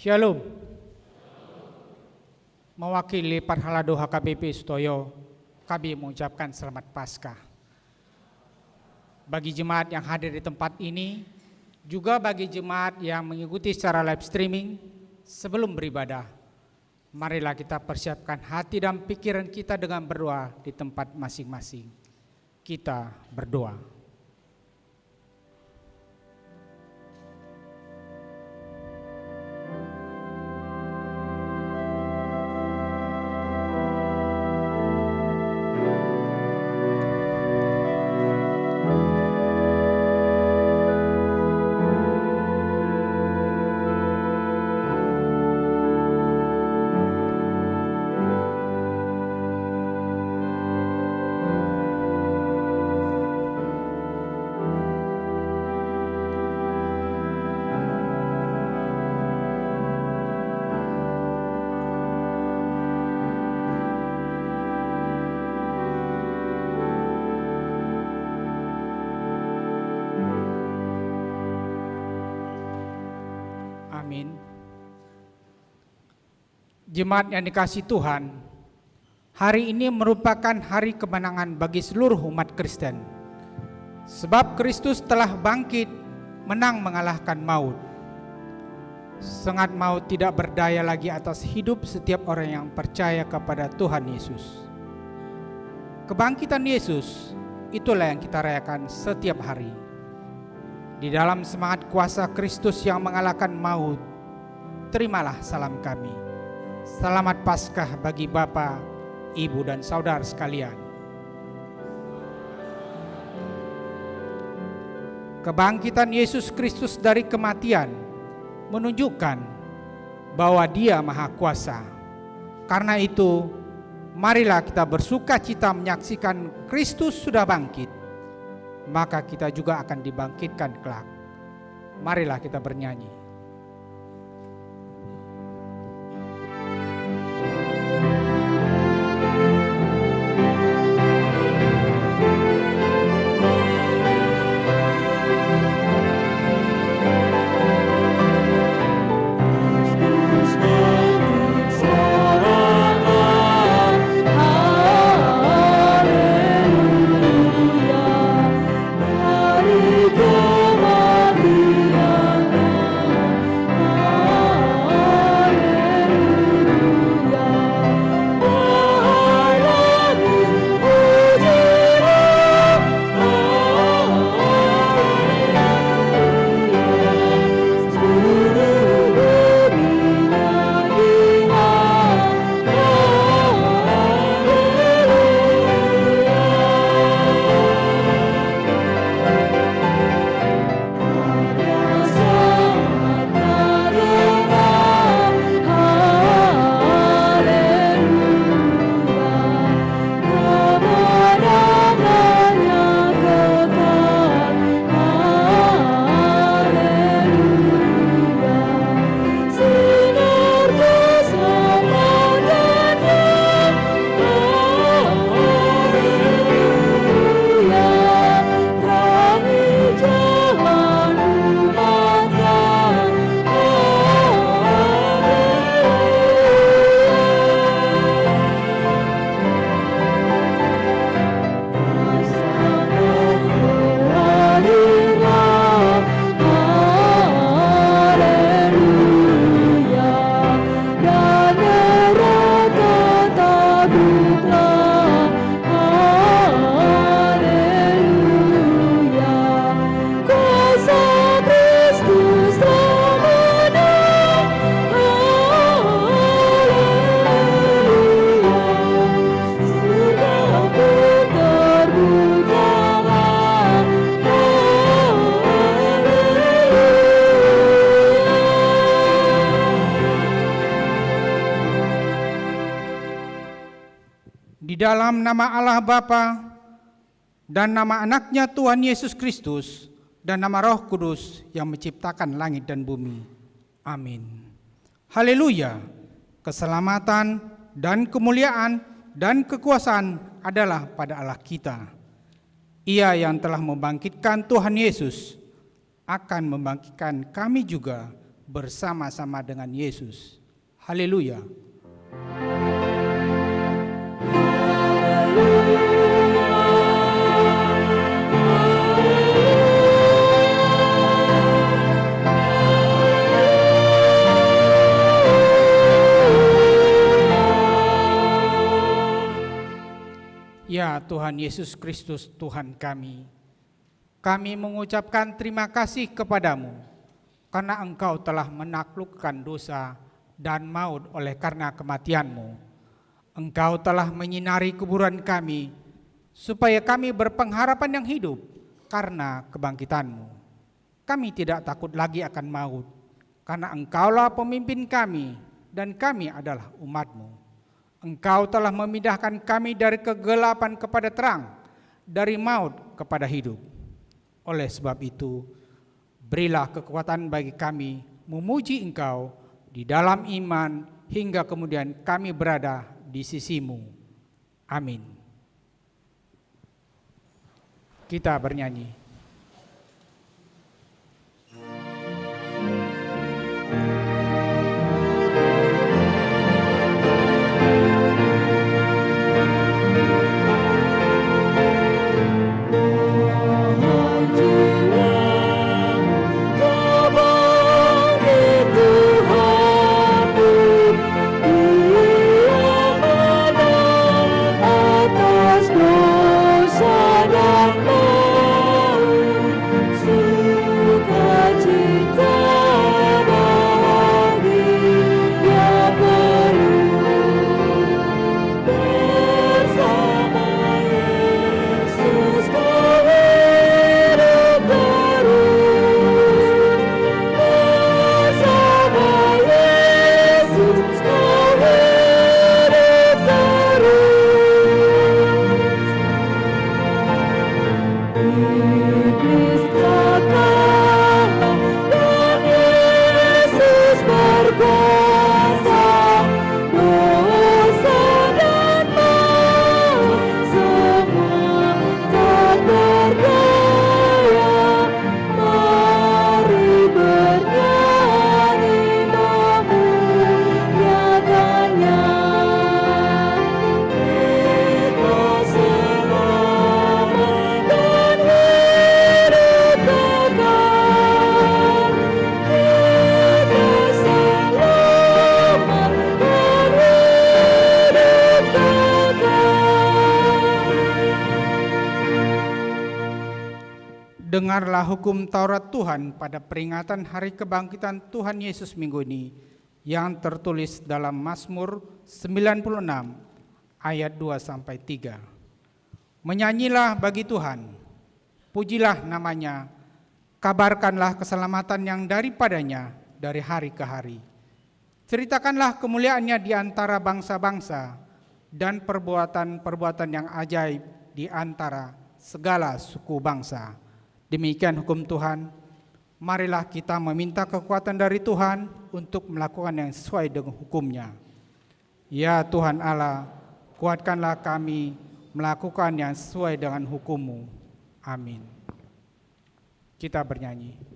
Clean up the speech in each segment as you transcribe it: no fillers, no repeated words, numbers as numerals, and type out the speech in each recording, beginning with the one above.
Shalom. Mewakili Parhalado HKBP Sutoyo, kami mengucapkan selamat Paskah. Bagi jemaat yang hadir di tempat ini, juga bagi jemaat yang mengikuti secara live streaming, sebelum beribadah, marilah kita persiapkan hati dan pikiran kita dengan berdoa di tempat masing-masing. Kita berdoa. Amin. Jemaat yang dikasihi Tuhan, hari ini merupakan hari kemenangan bagi seluruh umat Kristen. Sebab Kristus telah bangkit, menang mengalahkan maut. Sengat maut tidak berdaya lagi atas hidup setiap orang yang percaya kepada Tuhan Yesus. Kebangkitan Yesus, itulah yang kita rayakan setiap hari. Di dalam semangat kuasa Kristus yang mengalahkan maut, terimalah salam kami. Selamat Paskah bagi Bapak, Ibu, dan saudara sekalian. Kebangkitan Yesus Kristus dari kematian menunjukkan bahwa Dia Maha Kuasa. Karena itu, marilah kita bersuka cita menyaksikan Kristus sudah bangkit. Maka kita juga akan dibangkitkan kelak. Marilah kita bernyanyi. Di dalam nama Allah Bapa dan nama anaknya Tuhan Yesus Kristus dan nama Roh Kudus yang menciptakan langit dan bumi. Amin. Haleluya. Keselamatan dan kemuliaan dan kekuasaan adalah pada Allah kita. Ia yang telah membangkitkan Tuhan Yesus akan membangkitkan kami juga bersama-sama dengan Yesus. Haleluya. Ya Tuhan Yesus Kristus, Tuhan kami mengucapkan terima kasih kepadamu karena Engkau telah menaklukkan dosa dan maut oleh karena kematian-Mu. Engkau telah menyinari kuburan kami supaya kami berpengharapan yang hidup karena kebangkitan-Mu. Kami tidak takut lagi akan maut karena Engkaulah pemimpin kami dan kami adalah umat-Mu. Engkau telah memindahkan kami dari kegelapan kepada terang, dari maut kepada hidup. Oleh sebab itu, berilah kekuatan bagi kami memuji Engkau di dalam iman hingga kemudian kami berada di sisi-Mu. Amin. Kita bernyanyi. Dengarlah hukum Taurat Tuhan pada peringatan hari kebangkitan Tuhan Yesus minggu ini yang tertulis dalam Mazmur 96 ayat 2-3. Menyanyilah bagi Tuhan, pujilah namanya, kabarkanlah keselamatan yang daripadanya dari hari ke hari. Ceritakanlah kemuliaannya di antara bangsa-bangsa dan perbuatan-perbuatan yang ajaib di antara segala suku bangsa. Demikian hukum Tuhan. Marilah kita meminta kekuatan dari Tuhan untuk melakukan yang sesuai dengan hukum-Nya. Ya Tuhan Allah, kuatkanlah kami melakukan yang sesuai dengan hukum-Mu. Amin. Kita bernyanyi.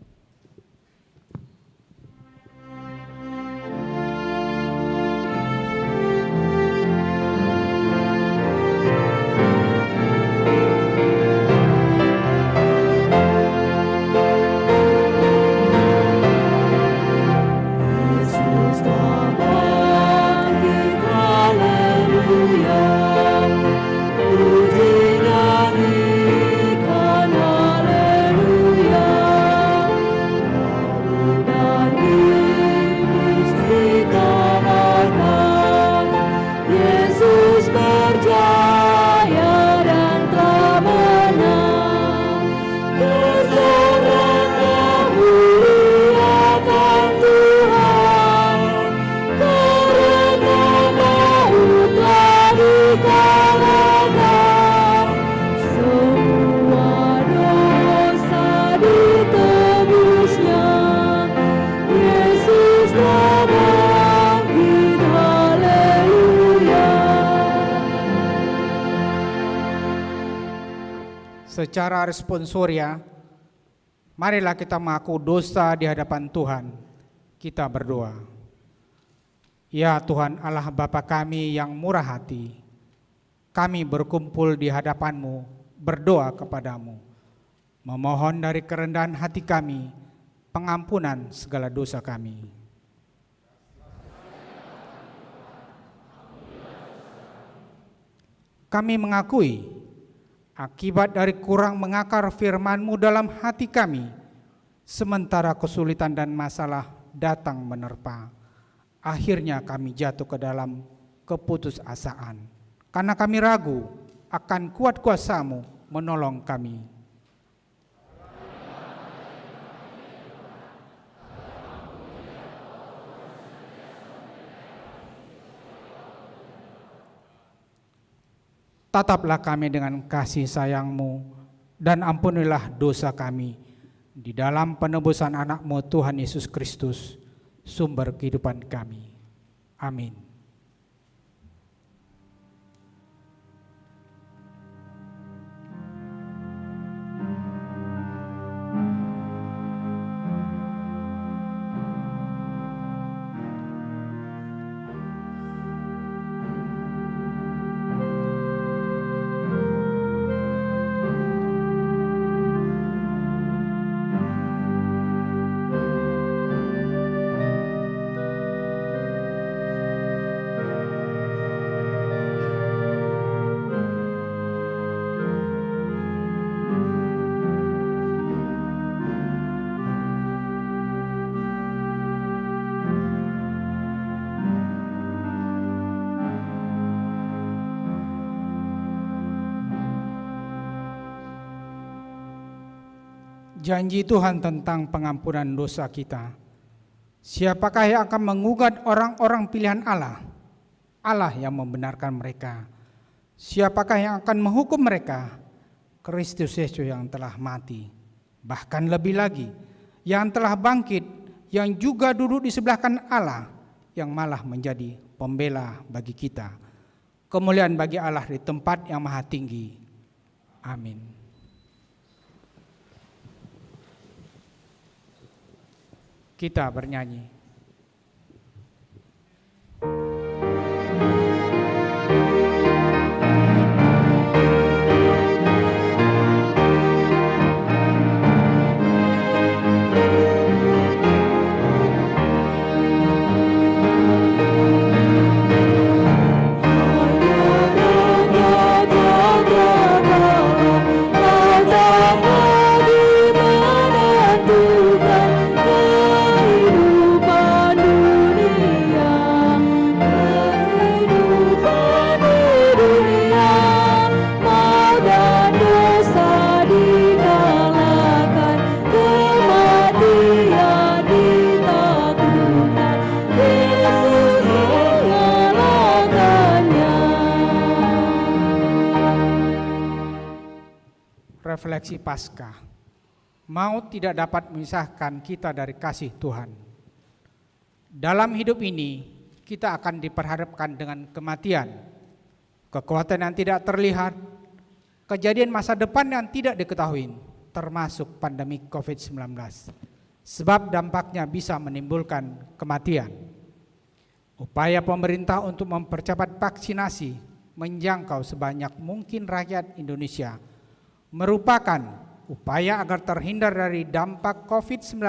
Secara responsoria, marilah kita mengaku dosa di hadapan Tuhan Kita berdoa. Ya Tuhan Allah Bapa kami yang murah hati, kami berkumpul di hadapan-Mu, berdoa kepada-Mu, memohon dari kerendahan hati kami, pengampunan segala dosa kami. Kami mengakui akibat dari kurang mengakar firman-Mu dalam hati kami, sementara kesulitan dan masalah datang menerpa. Akhirnya kami jatuh ke dalam keputusasaan, karena kami ragu akan kuat kuasa-Mu menolong kami. Tataplah kami dengan kasih sayang-Mu dan ampunilah dosa kami di dalam penebusan anak-Mu Tuhan Yesus Kristus, sumber kehidupan kami. Amin. Janji Tuhan tentang pengampunan dosa kita. Siapakah yang akan mengugat orang-orang pilihan Allah? Allah yang membenarkan mereka. Siapakah yang akan menghukum mereka? Kristus Yesus yang telah mati. Bahkan lebih lagi, yang telah bangkit, yang juga duduk di sebelah kanan Allah, yang malah menjadi pembela bagi kita. Kemuliaan bagi Allah di tempat yang maha tinggi. Amin. Kita bernyanyi. Refleksi Paskah. Maut tidak dapat memisahkan kita dari kasih Tuhan. Dalam hidup ini, kita akan diperhadapkan dengan kematian, kekuatan yang tidak terlihat, kejadian masa depan yang tidak diketahui, termasuk pandemi COVID-19. Sebab dampaknya bisa menimbulkan kematian. Upaya pemerintah untuk mempercepat vaksinasi menjangkau sebanyak mungkin rakyat Indonesia merupakan upaya agar terhindar dari dampak COVID-19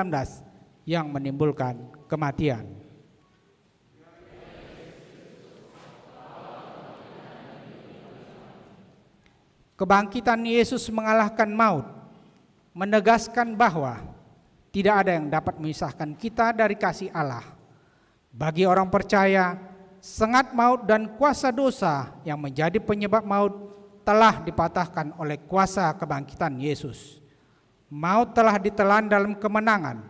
yang menimbulkan kematian. Kebangkitan Yesus mengalahkan maut, menegaskan bahwa tidak ada yang dapat memisahkan kita dari kasih Allah. Bagi orang percaya, sengat maut dan kuasa dosa yang menjadi penyebab maut telah dipatahkan oleh kuasa kebangkitan Yesus. Maut telah ditelan dalam kemenangan.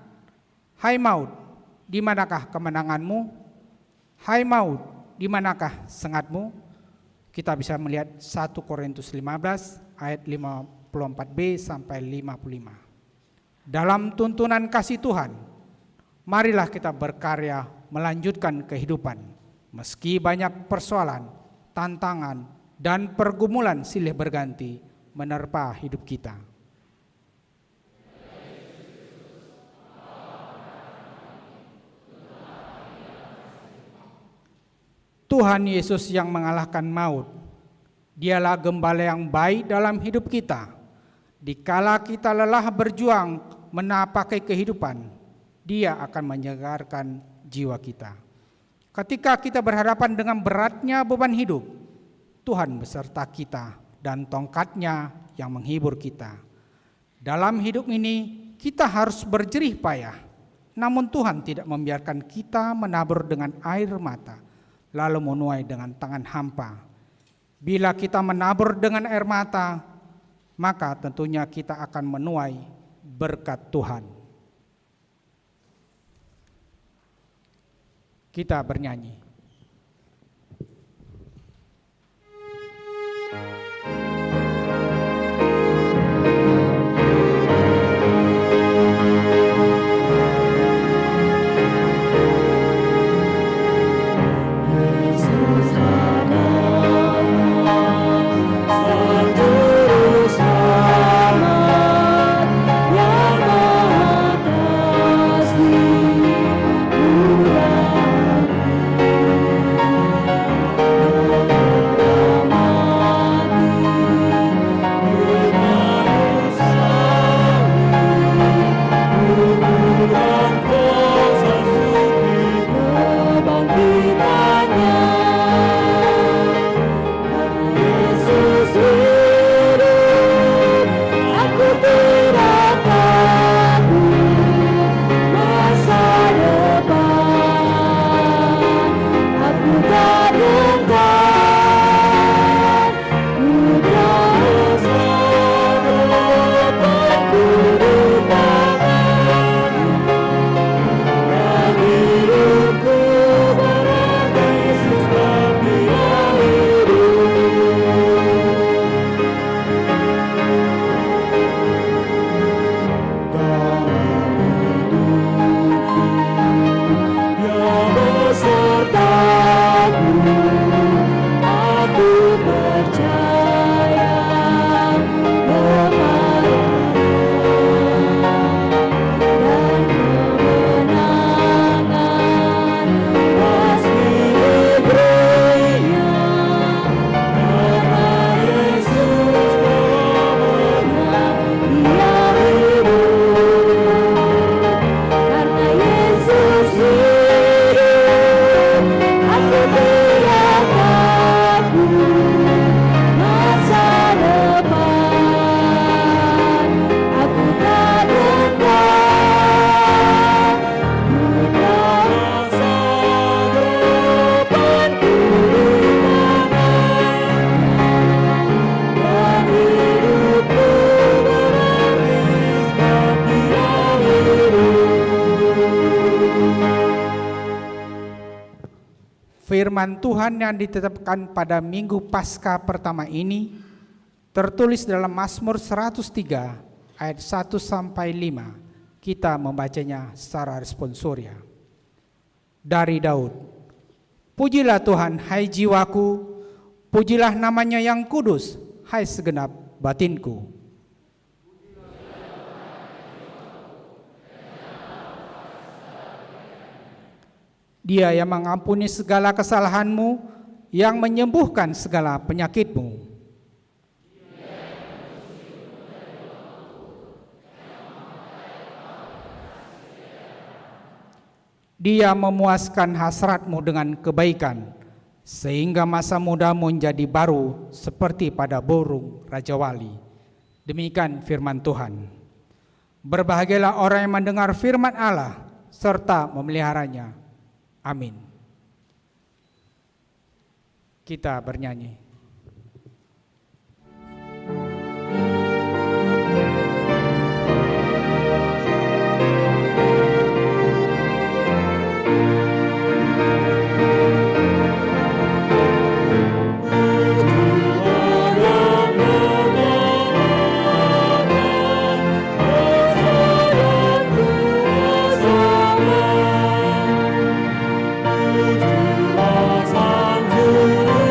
Hai maut, di manakah kemenanganmu? Hai maut, di manakah sengatmu? Kita bisa melihat 1 Korintus 15 ayat 54b sampai 55. Dalam tuntunan kasih Tuhan, marilah kita berkarya melanjutkan kehidupan meski banyak persoalan, tantangan, dan pergumulan silih berganti menerpa hidup kita. Tuhan Yesus yang mengalahkan maut. Dialah gembala yang baik dalam hidup kita. Dikala kita lelah berjuang menapaki kehidupan, Dia akan menyegarkan jiwa kita. Ketika kita berhadapan dengan beratnya beban hidup, Tuhan beserta kita dan tongkat-Nya yang menghibur kita. Dalam hidup ini kita harus berjerih payah, namun Tuhan tidak membiarkan kita menabur dengan air mata, lalu menuai dengan tangan hampa. Bila kita menabur dengan air mata, maka tentunya kita akan menuai berkat Tuhan. Kita bernyanyi. Firman Tuhan yang ditetapkan pada Minggu Paskah pertama ini tertulis dalam Mazmur 103 ayat 1 sampai 5. Kita membacanya secara responsoria. Dari Daud. Pujilah Tuhan, hai jiwaku, pujilah namanya yang kudus, hai segenap batinku. Dia yang mengampuni segala kesalahanmu, yang menyembuhkan segala penyakitmu. Dia memuaskan hasratmu dengan kebaikan, sehingga masa mudamu menjadi baru seperti pada burung Raja Wali. Demikian firman Tuhan. Berbahagialah orang yang mendengar firman Allah, serta memeliharanya. Amin. Kita bernyanyi. Sang Juru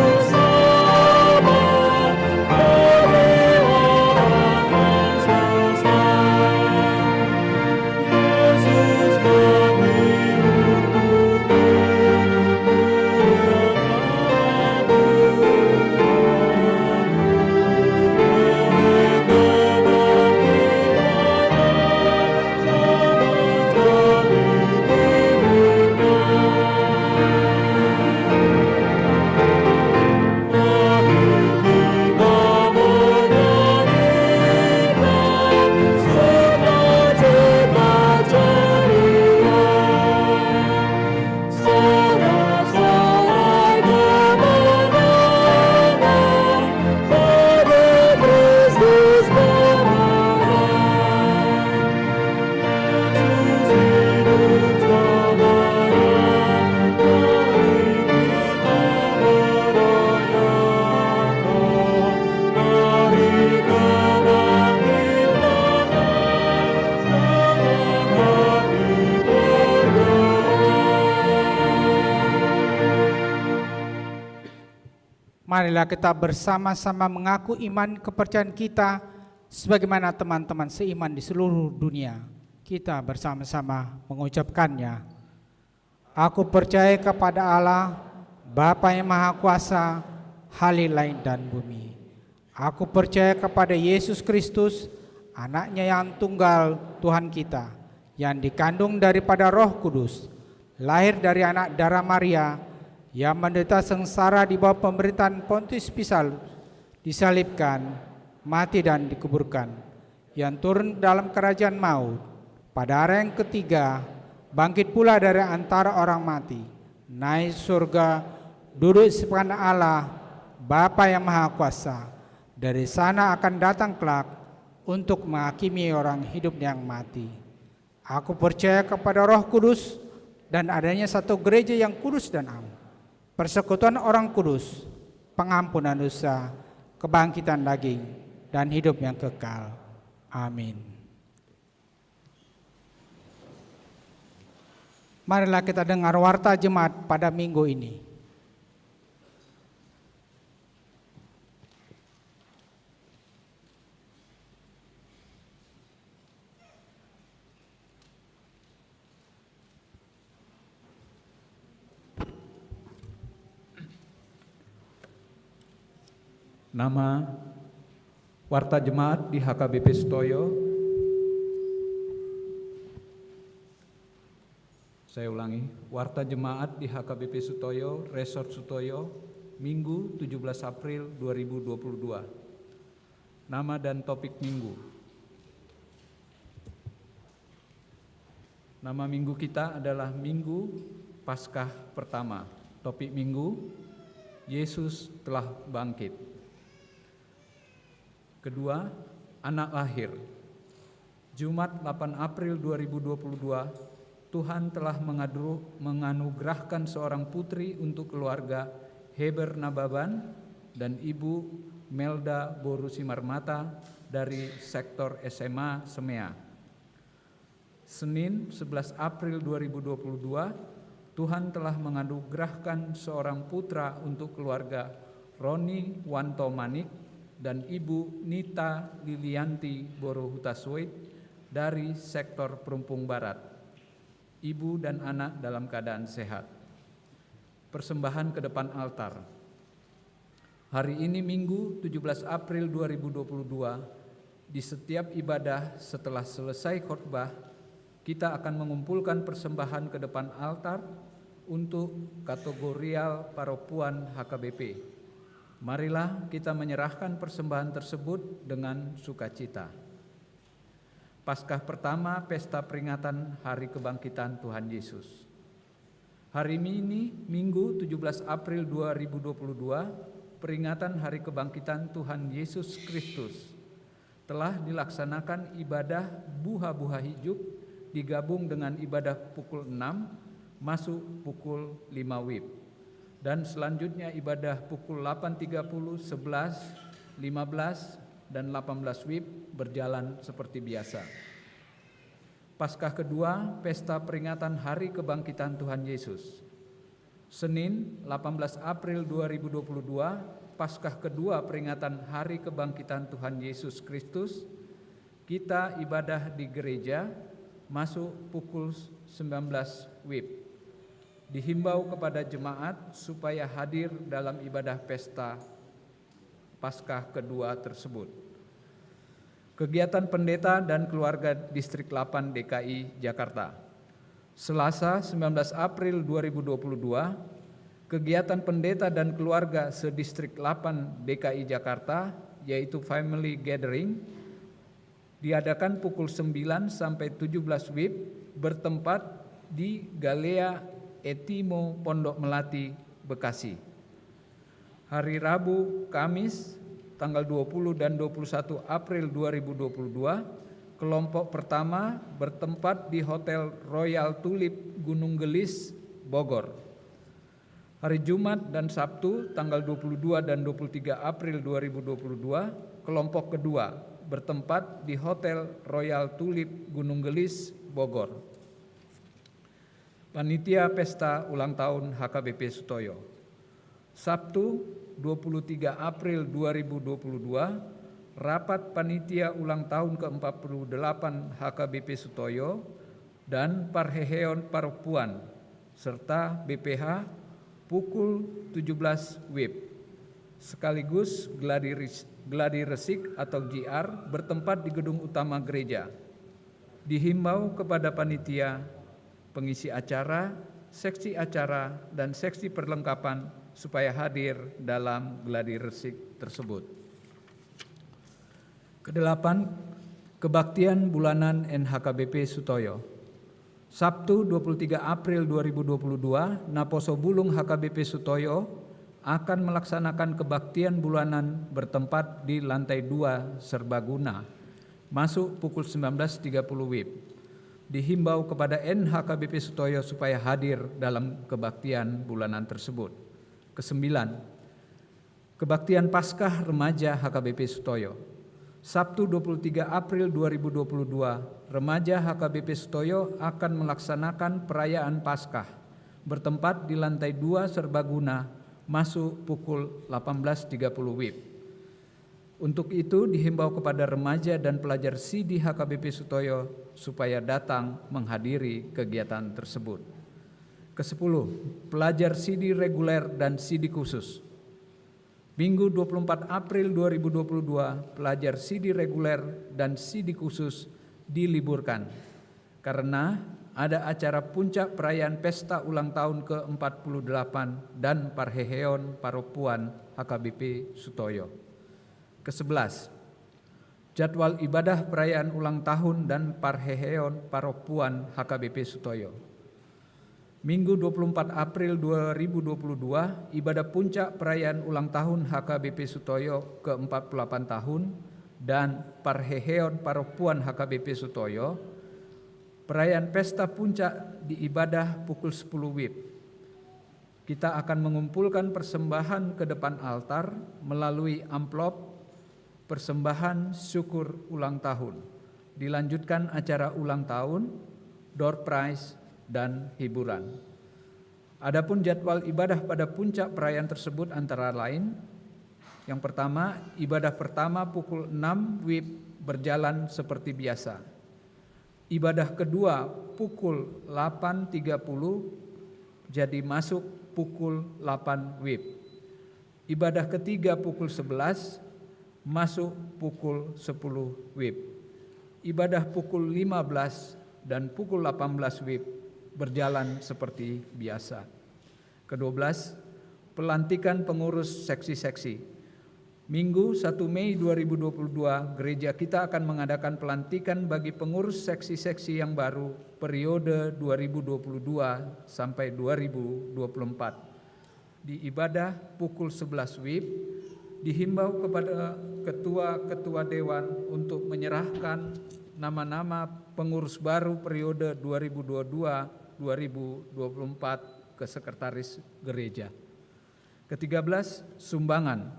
Marilah kita bersama-sama mengaku iman kepercayaan kita sebagaimana teman-teman seiman di seluruh dunia. Kita bersama-sama mengucapkannya. Aku percaya kepada Allah, Bapa yang Maha Kuasa, Halil langit dan bumi. Aku percaya kepada Yesus Kristus, Anaknya yang tunggal Tuhan kita, yang dikandung daripada Roh Kudus, lahir dari anak darah Maria, yang menderita sengsara di bawah pemerintahan Pontius Pilatus, disalibkan, mati dan dikuburkan, yang turun dalam kerajaan maut, pada hari yang ketiga, bangkit pula dari antara orang mati, naik surga, duduk sebelah Allah, Bapa yang Maha Kuasa. Dari sana akan datang kelak untuk menghakimi orang hidup yang mati. Aku percaya kepada Roh Kudus dan adanya satu gereja yang kudus dan am, persekutuan orang kudus, pengampunan dosa, kebangkitan daging, dan hidup yang kekal. Amin. Marilah kita dengar warta jemaat pada minggu ini. Nama warta jemaat di HKBP Sutoyo. Saya ulangi, warta jemaat di HKBP Sutoyo, Resort Sutoyo, Minggu 17 April 2022. Nama dan topik minggu. Nama minggu kita adalah Minggu Paskah Pertama. Topik minggu, Yesus telah bangkit. Kedua, anak lahir. Jumat 8 April 2022, Tuhan telah menganugerahkan seorang putri untuk keluarga Heber Nababan dan Ibu Melda Borusimarmata dari sektor SMA Semea. Senin 11 April 2022, Tuhan telah menganugerahkan seorang putra untuk keluarga Roni Wanto Manik dan Ibu Nita Lilianti Borohutasweit dari sektor Perumpung Barat. Ibu dan anak dalam keadaan sehat. Persembahan ke depan altar. Hari ini Minggu 17 April 2022, di setiap ibadah setelah selesai khotbah, kita akan mengumpulkan persembahan ke depan altar untuk kategorial paropuan HKBP. Marilah kita menyerahkan persembahan tersebut dengan sukacita. Paskah pertama, pesta peringatan Hari Kebangkitan Tuhan Yesus. Hari ini, Minggu 17 April 2022, peringatan Hari Kebangkitan Tuhan Yesus Kristus. Telah dilaksanakan ibadah buha-buha hijuk, digabung dengan ibadah pukul 6, masuk pukul 5 WIB. Dan selanjutnya ibadah pukul 8.30, 11, 15, dan 18 WIB berjalan seperti biasa. Paskah kedua, pesta peringatan Hari Kebangkitan Tuhan Yesus. Senin 18 April 2022, Paskah kedua peringatan Hari Kebangkitan Tuhan Yesus Kristus. Kita ibadah di gereja, masuk pukul 19 WIB. Dihimbau kepada jemaat supaya hadir dalam ibadah pesta Paskah kedua tersebut. Kegiatan pendeta dan keluarga Distrik 8 DKI Jakarta. Selasa 19 April 2022, kegiatan pendeta dan keluarga sedistrik 8 DKI Jakarta, yaitu Family Gathering, diadakan pukul 9 sampai 17 WIB bertempat di Galea Etimo Pondok Melati, Bekasi. Hari Rabu, Kamis, tanggal 20 dan 21 April 2022, kelompok pertama bertempat di Hotel Royal Tulip Gunung Gelis, Bogor. Hari Jumat dan Sabtu, tanggal 22 dan 23 April 2022, kelompok kedua bertempat di Hotel Royal Tulip Gunung Gelis, Bogor. Panitia Pesta Ulang Tahun HKBP Sutoyo. Sabtu 23 April 2022, rapat panitia ulang tahun ke-48 HKBP Sutoyo dan Parheheon Paropuan serta BPH pukul 17 WIB. Sekaligus gladi resik atau GR bertempat di gedung utama gereja. Dihimbau kepada panitia, pengisi acara, seksi acara, dan seksi perlengkapan supaya hadir dalam gladi resik tersebut. Kedelapan, kebaktian bulanan NHKBP Sutoyo. Sabtu 23 April 2022, Naposo Bulung HKBP Sutoyo akan melaksanakan kebaktian bulanan bertempat di lantai 2 Serbaguna, masuk pukul 19.30 WIB. Dihimbau kepada NHKBP Sutoyo supaya hadir dalam kebaktian bulanan tersebut. Kesembilan, kebaktian Paskah Remaja HKBP Sutoyo. Sabtu 23 April 2022, remaja HKBP Sutoyo akan melaksanakan perayaan Paskah bertempat di lantai 2 Serbaguna, masuk pukul 18.30 WIB. Untuk itu dihimbau kepada remaja dan pelajar SIDI HKBP Sutoyo supaya datang menghadiri kegiatan tersebut. Kesepuluh, pelajar SIDI reguler dan SIDI khusus. Minggu 24 April 2022, pelajar SIDI reguler dan SIDI khusus diliburkan karena ada acara puncak perayaan pesta ulang tahun ke-48 dan Parheheon Paropuan HKBP Sutoyo. Ke-11, jadwal ibadah perayaan ulang tahun dan Parheheon Paropuan HKBP Sutoyo. Minggu 24 April 2022, ibadah puncak perayaan ulang tahun HKBP Sutoyo ke-48 tahun dan Parheheon Paropuan HKBP Sutoyo. Perayaan pesta puncak di ibadah pukul 10 WIB. Kita akan mengumpulkan persembahan ke depan altar melalui amplop persembahan syukur ulang tahun. Dilanjutkan acara ulang tahun, door prize, dan hiburan. Adapun jadwal ibadah pada puncak perayaan tersebut antara lain: yang pertama, ibadah pertama pukul 6 WIB berjalan seperti biasa. Ibadah kedua pukul 8.30 jadi masuk pukul 8 WIB. Ibadah ketiga pukul 11 masuk pukul 10 WIB. Ibadah pukul 15 dan pukul 18 WIB berjalan seperti biasa. Ke-12, pelantikan pengurus seksi-seksi. Minggu 1 Mei 2022, gereja kita akan mengadakan pelantikan bagi pengurus seksi-seksi yang baru periode 2022 sampai 2024. Di ibadah pukul 11 WIB, dihimbau kepada ketua-ketua dewan untuk menyerahkan nama-nama pengurus baru periode 2022-2024 ke sekretaris gereja. Ke-13, sumbangan.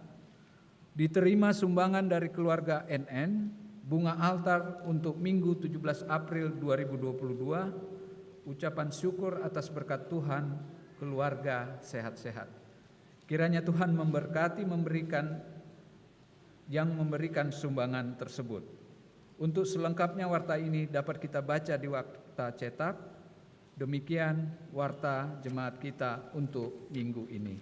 Diterima sumbangan dari keluarga NN, bunga altar untuk Minggu 17 April 2022, ucapan syukur atas berkat Tuhan, keluarga sehat-sehat. Kiranya Tuhan memberkati yang memberikan sumbangan tersebut. Untuk selengkapnya warta ini dapat kita baca di Warta Cetak. Demikian warta jemaat kita untuk minggu ini.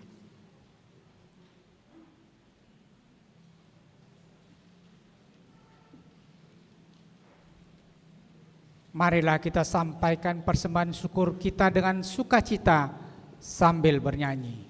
Marilah kita sampaikan persembahan syukur kita dengan sukacita sambil bernyanyi.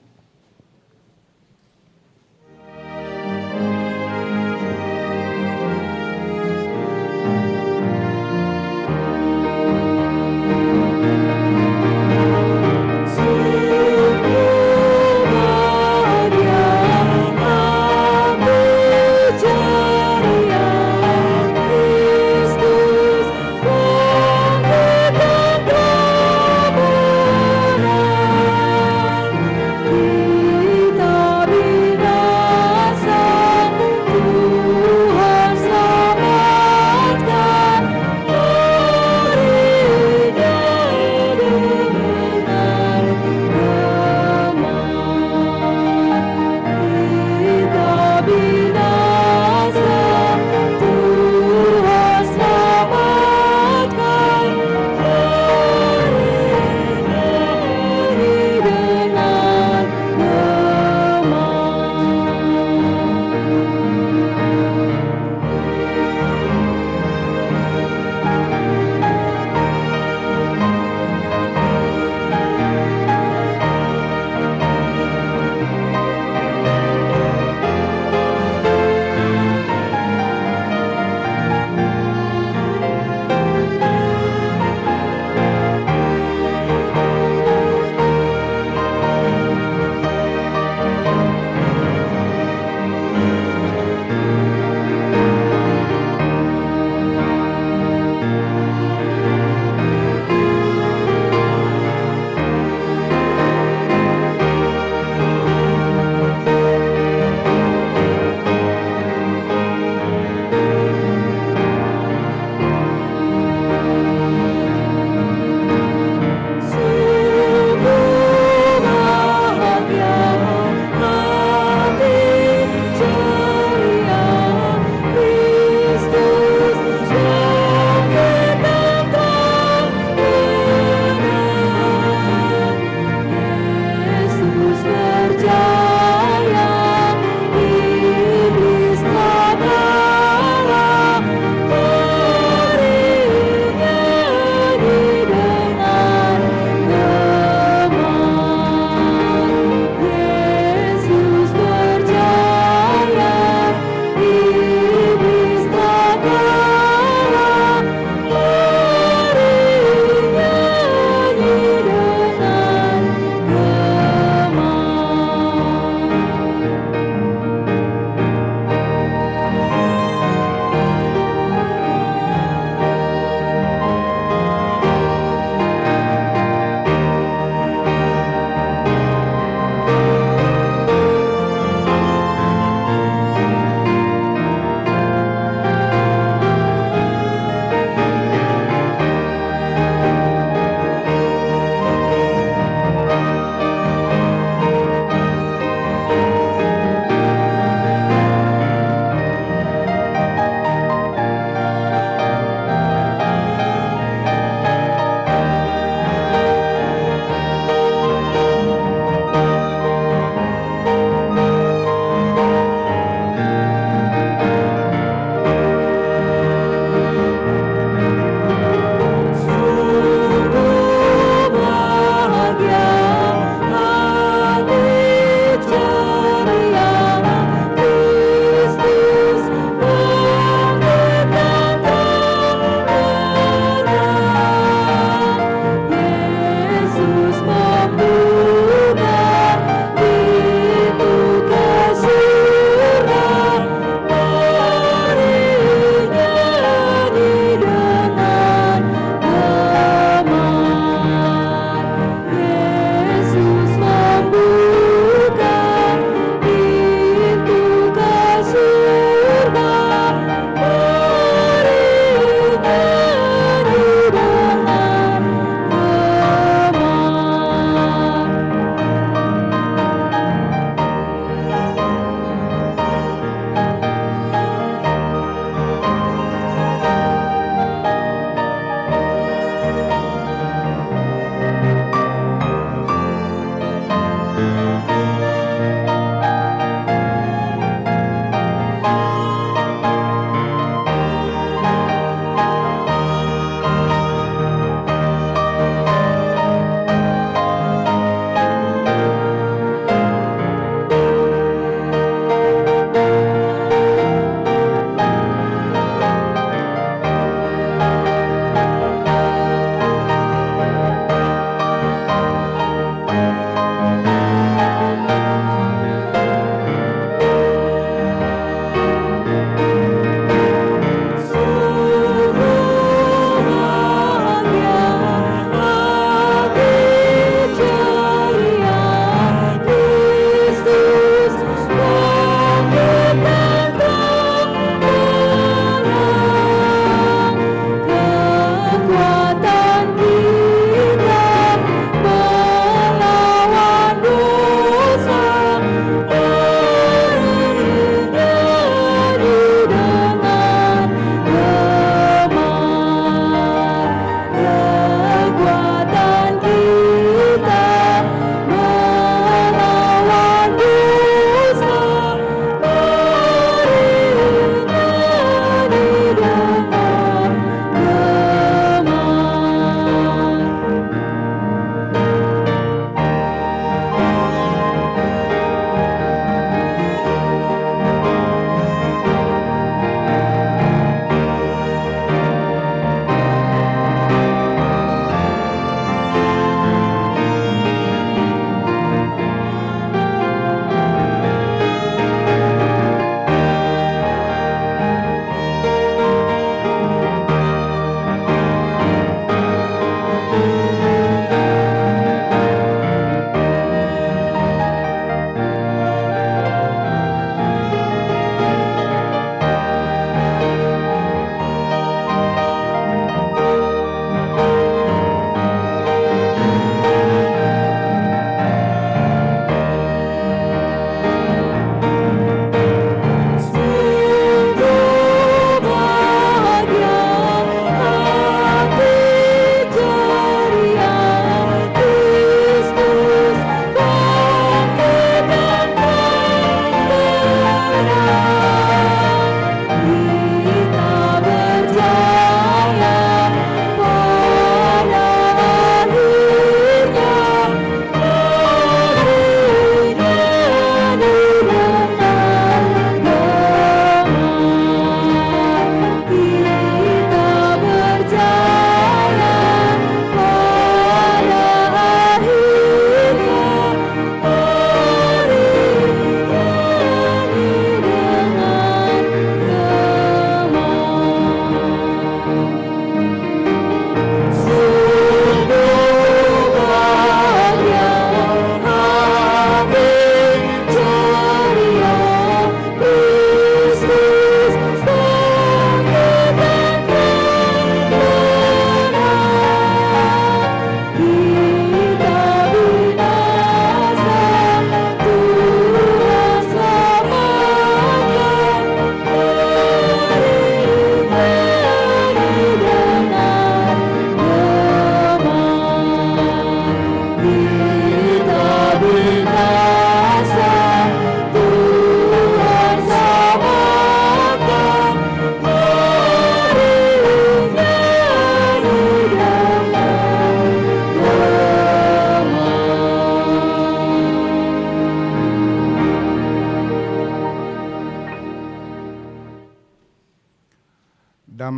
Ku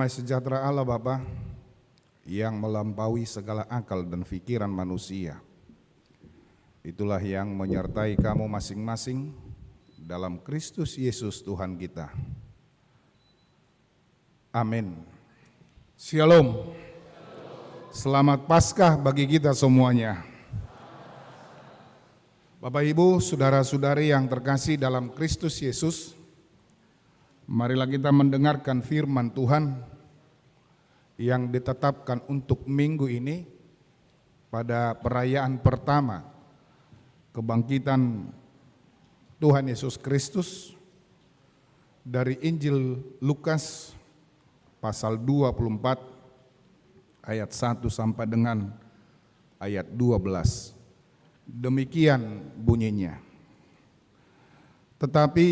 Damai sejahtera Allah Bapa yang melampaui segala akal dan pikiran manusia, itulah yang menyertai kamu masing-masing dalam Kristus Yesus Tuhan kita. Amin. Shalom. Selamat Paskah bagi kita semuanya. Bapak Ibu, saudara-saudari yang terkasih dalam Kristus Yesus, marilah kita mendengarkan firman Tuhan yang ditetapkan untuk minggu ini pada perayaan pertama kebangkitan Tuhan Yesus Kristus dari Injil Lukas pasal 24 ayat 1 sampai dengan ayat 12. Demikian bunyinya. Tetapi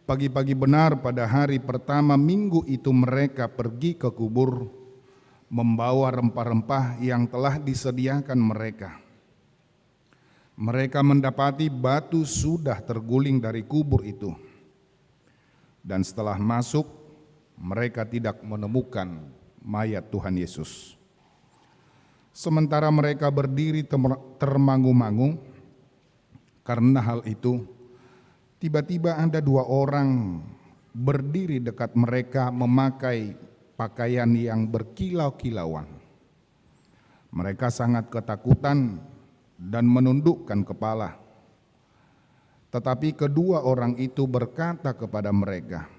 pagi-pagi benar pada hari pertama minggu itu mereka pergi ke kubur membawa rempah-rempah yang telah disediakan mereka. Mereka mendapati batu sudah terguling dari kubur itu. Dan setelah masuk, mereka tidak menemukan mayat Tuhan Yesus. Sementara mereka berdiri termangu-mangu karena hal itu, tiba-tiba ada dua orang berdiri dekat mereka memakai pakaian yang berkilau-kilauan. Mereka sangat ketakutan dan menundukkan kepala. Tetapi kedua orang itu berkata kepada mereka,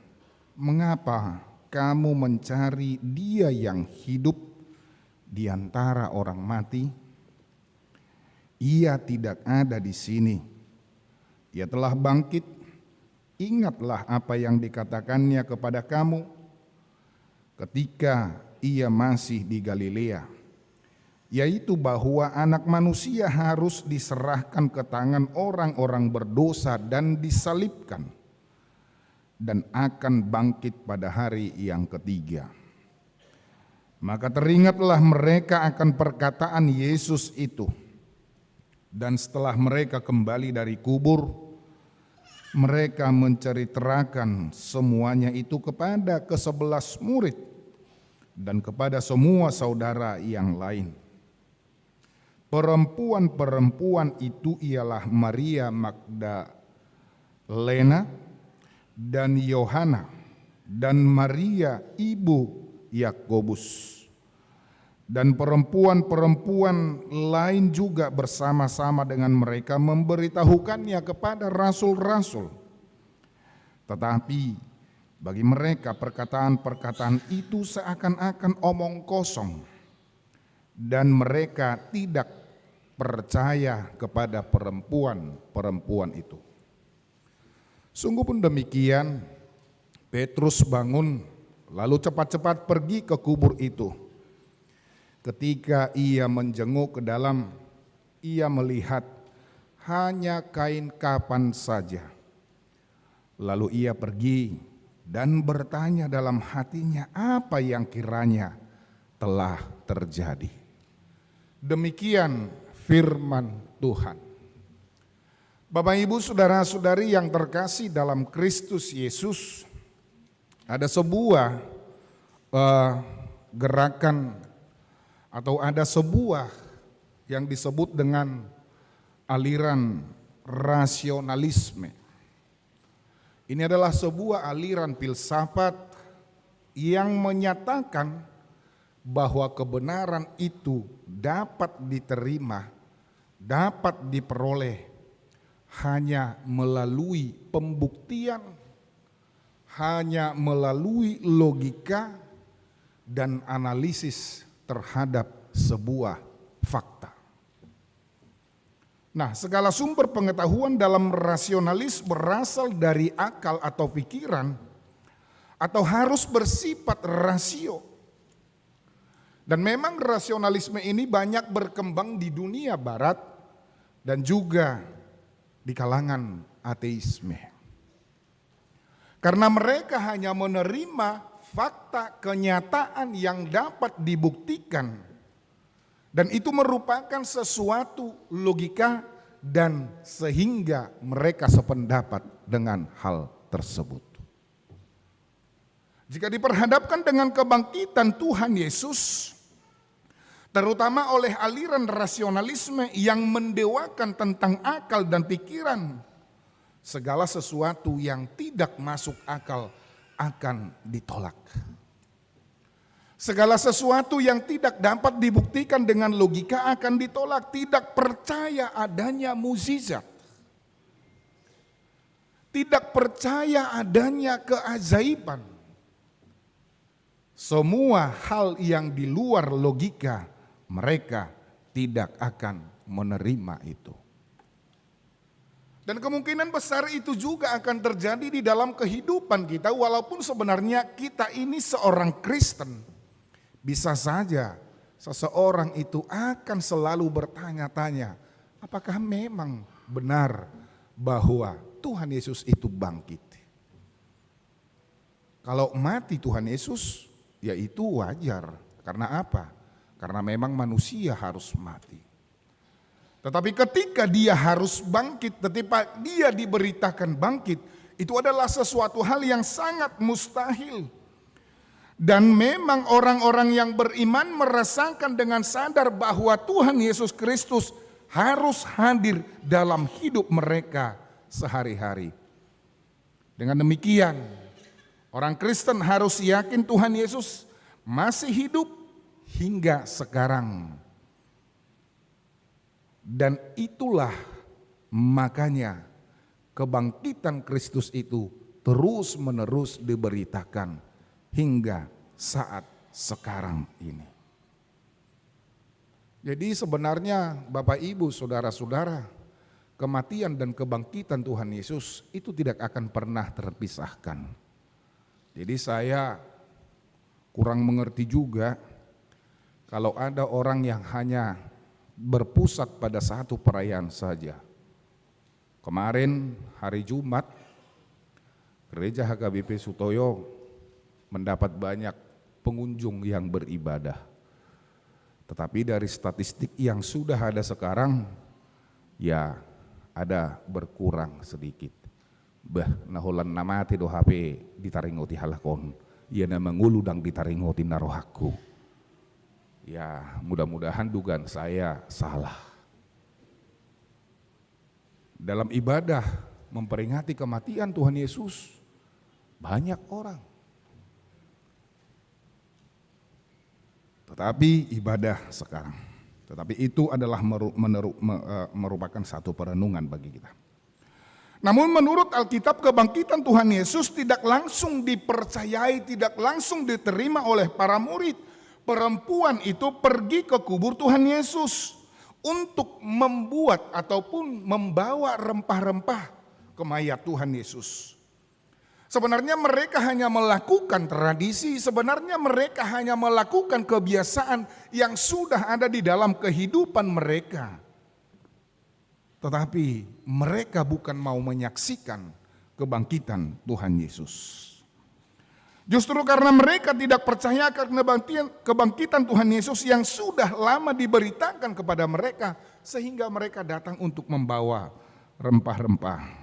"Mengapa kamu mencari Dia yang hidup di antara orang mati? Ia tidak ada di sini. Ia telah bangkit. Ingatlah apa yang dikatakannya kepada kamu ketika ia masih di Galilea, yaitu bahwa Anak Manusia harus diserahkan ke tangan orang-orang berdosa dan disalibkan, dan akan bangkit pada hari yang ketiga." Maka teringatlah mereka akan perkataan Yesus itu. Dan setelah mereka kembali dari kubur, mereka menceritakan semuanya itu kepada ke-11 murid dan kepada semua saudara yang lain. Perempuan-perempuan itu ialah Maria Magdalena dan Yohana dan Maria ibu Yakobus, dan perempuan-perempuan lain juga bersama-sama dengan mereka memberitahukannya kepada rasul-rasul. Tetapi bagi mereka perkataan-perkataan itu seakan-akan omong kosong, dan mereka tidak percaya kepada perempuan-perempuan itu. Sungguh pun demikian, Petrus bangun lalu cepat-cepat pergi ke kubur itu. Ketika ia menjenguk ke dalam, ia melihat hanya kain kafan saja. Lalu ia pergi dan bertanya dalam hatinya apa yang kiranya telah terjadi. Demikian firman Tuhan. Bapak, Ibu, saudara-saudari yang terkasih dalam Kristus Yesus, ada sebuah gerakan atau ada sebuah yang disebut dengan aliran rasionalisme. Ini adalah sebuah aliran filsafat yang menyatakan bahwa kebenaran itu dapat diterima, dapat diperoleh hanya melalui pembuktian, hanya melalui logika dan analisis terhadap sebuah fakta. Nah, segala sumber pengetahuan dalam rasionalis berasal dari akal atau pikiran, atau harus bersifat rasio. Dan memang rasionalisme ini banyak berkembang di dunia barat dan juga di kalangan ateisme. Karena mereka hanya menerima fakta kenyataan yang dapat dibuktikan, dan itu merupakan sesuatu logika, dan sehingga mereka sependapat dengan hal tersebut. Jika diperhadapkan dengan kebangkitan Tuhan Yesus, terutama oleh aliran rasionalisme yang mendewakan tentang akal dan pikiran, segala sesuatu yang tidak masuk akal akan ditolak. Segala sesuatu yang tidak dapat dibuktikan dengan logika akan ditolak. Tidak percaya adanya mukjizat, tidak percaya adanya keajaiban. Semua hal yang di luar logika, mereka tidak akan menerima itu. Dan kemungkinan besar itu juga akan terjadi di dalam kehidupan kita, walaupun sebenarnya kita ini seorang Kristen. Bisa saja seseorang itu akan selalu bertanya-tanya, apakah memang benar bahwa Tuhan Yesus itu bangkit? Kalau mati Tuhan Yesus, ya itu wajar. Karena apa? Karena memang manusia harus mati. Tetapi ketika dia harus bangkit, ketika dia diberitakan bangkit, itu adalah sesuatu hal yang sangat mustahil. Dan memang orang-orang yang beriman merasakan dengan sadar bahwa Tuhan Yesus Kristus harus hadir dalam hidup mereka sehari-hari. Dengan demikian, orang Kristen harus yakin Tuhan Yesus masih hidup hingga sekarang. Dan itulah makanya kebangkitan Kristus itu terus-menerus diberitakan hingga saat sekarang ini. Jadi sebenarnya Bapak Ibu, saudara-saudara, kematian dan kebangkitan Tuhan Yesus itu tidak akan pernah terpisahkan. Jadi saya kurang mengerti juga kalau ada orang yang hanya berpusat pada satu perayaan saja. Kemarin hari Jumat, Gereja HKBP Sutoyo mendapat banyak pengunjung yang beribadah. Tetapi dari statistik yang sudah ada sekarang, ya ada berkurang sedikit. Naholan namati do HP ditaringoti halakon, ia na menguludang ditaringoti narohaku. Ya mudah-mudahan dugaan saya salah. Dalam ibadah memperingati kematian Tuhan Yesus, banyak orang. Tetapi ibadah sekarang. Tetapi itu adalah merupakan satu perenungan bagi kita. Namun menurut Alkitab, kebangkitan Tuhan Yesus tidak langsung dipercayai, tidak langsung diterima oleh para murid. Perempuan itu pergi ke kubur Tuhan Yesus untuk membuat ataupun membawa rempah-rempah ke mayat Tuhan Yesus. Sebenarnya mereka hanya melakukan tradisi, sebenarnya mereka hanya melakukan kebiasaan yang sudah ada di dalam kehidupan mereka. Tetapi mereka bukan mau menyaksikan kebangkitan Tuhan Yesus. Justru karena mereka tidak percaya karena kebangkitan Tuhan Yesus yang sudah lama diberitakan kepada mereka, sehingga mereka datang untuk membawa rempah-rempah.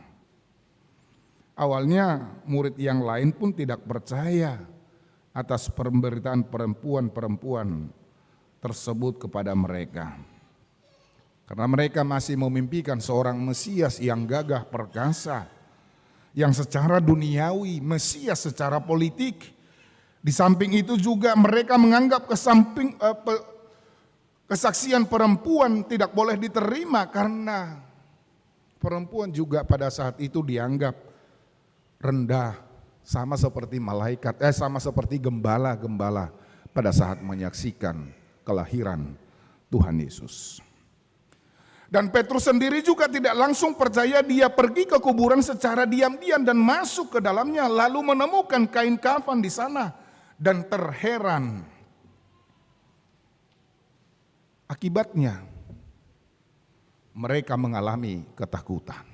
Awalnya murid yang lain pun tidak percaya atas pemberitaan perempuan-perempuan tersebut kepada mereka. Karena mereka masih memimpikan seorang Mesias yang gagah perkasa, yang secara duniawi, Mesias secara politik. Di samping itu juga mereka menganggap kesaksian perempuan tidak boleh diterima karena perempuan juga pada saat itu dianggap rendah, sama seperti malaikat, sama seperti gembala-gembala pada saat menyaksikan kelahiran Tuhan Yesus. Dan Petrus sendiri juga tidak langsung percaya, dia pergi ke kuburan secara diam-diam dan masuk ke dalamnya, lalu menemukan kain kafan di sana dan terheran. Akibatnya mereka mengalami ketakutan.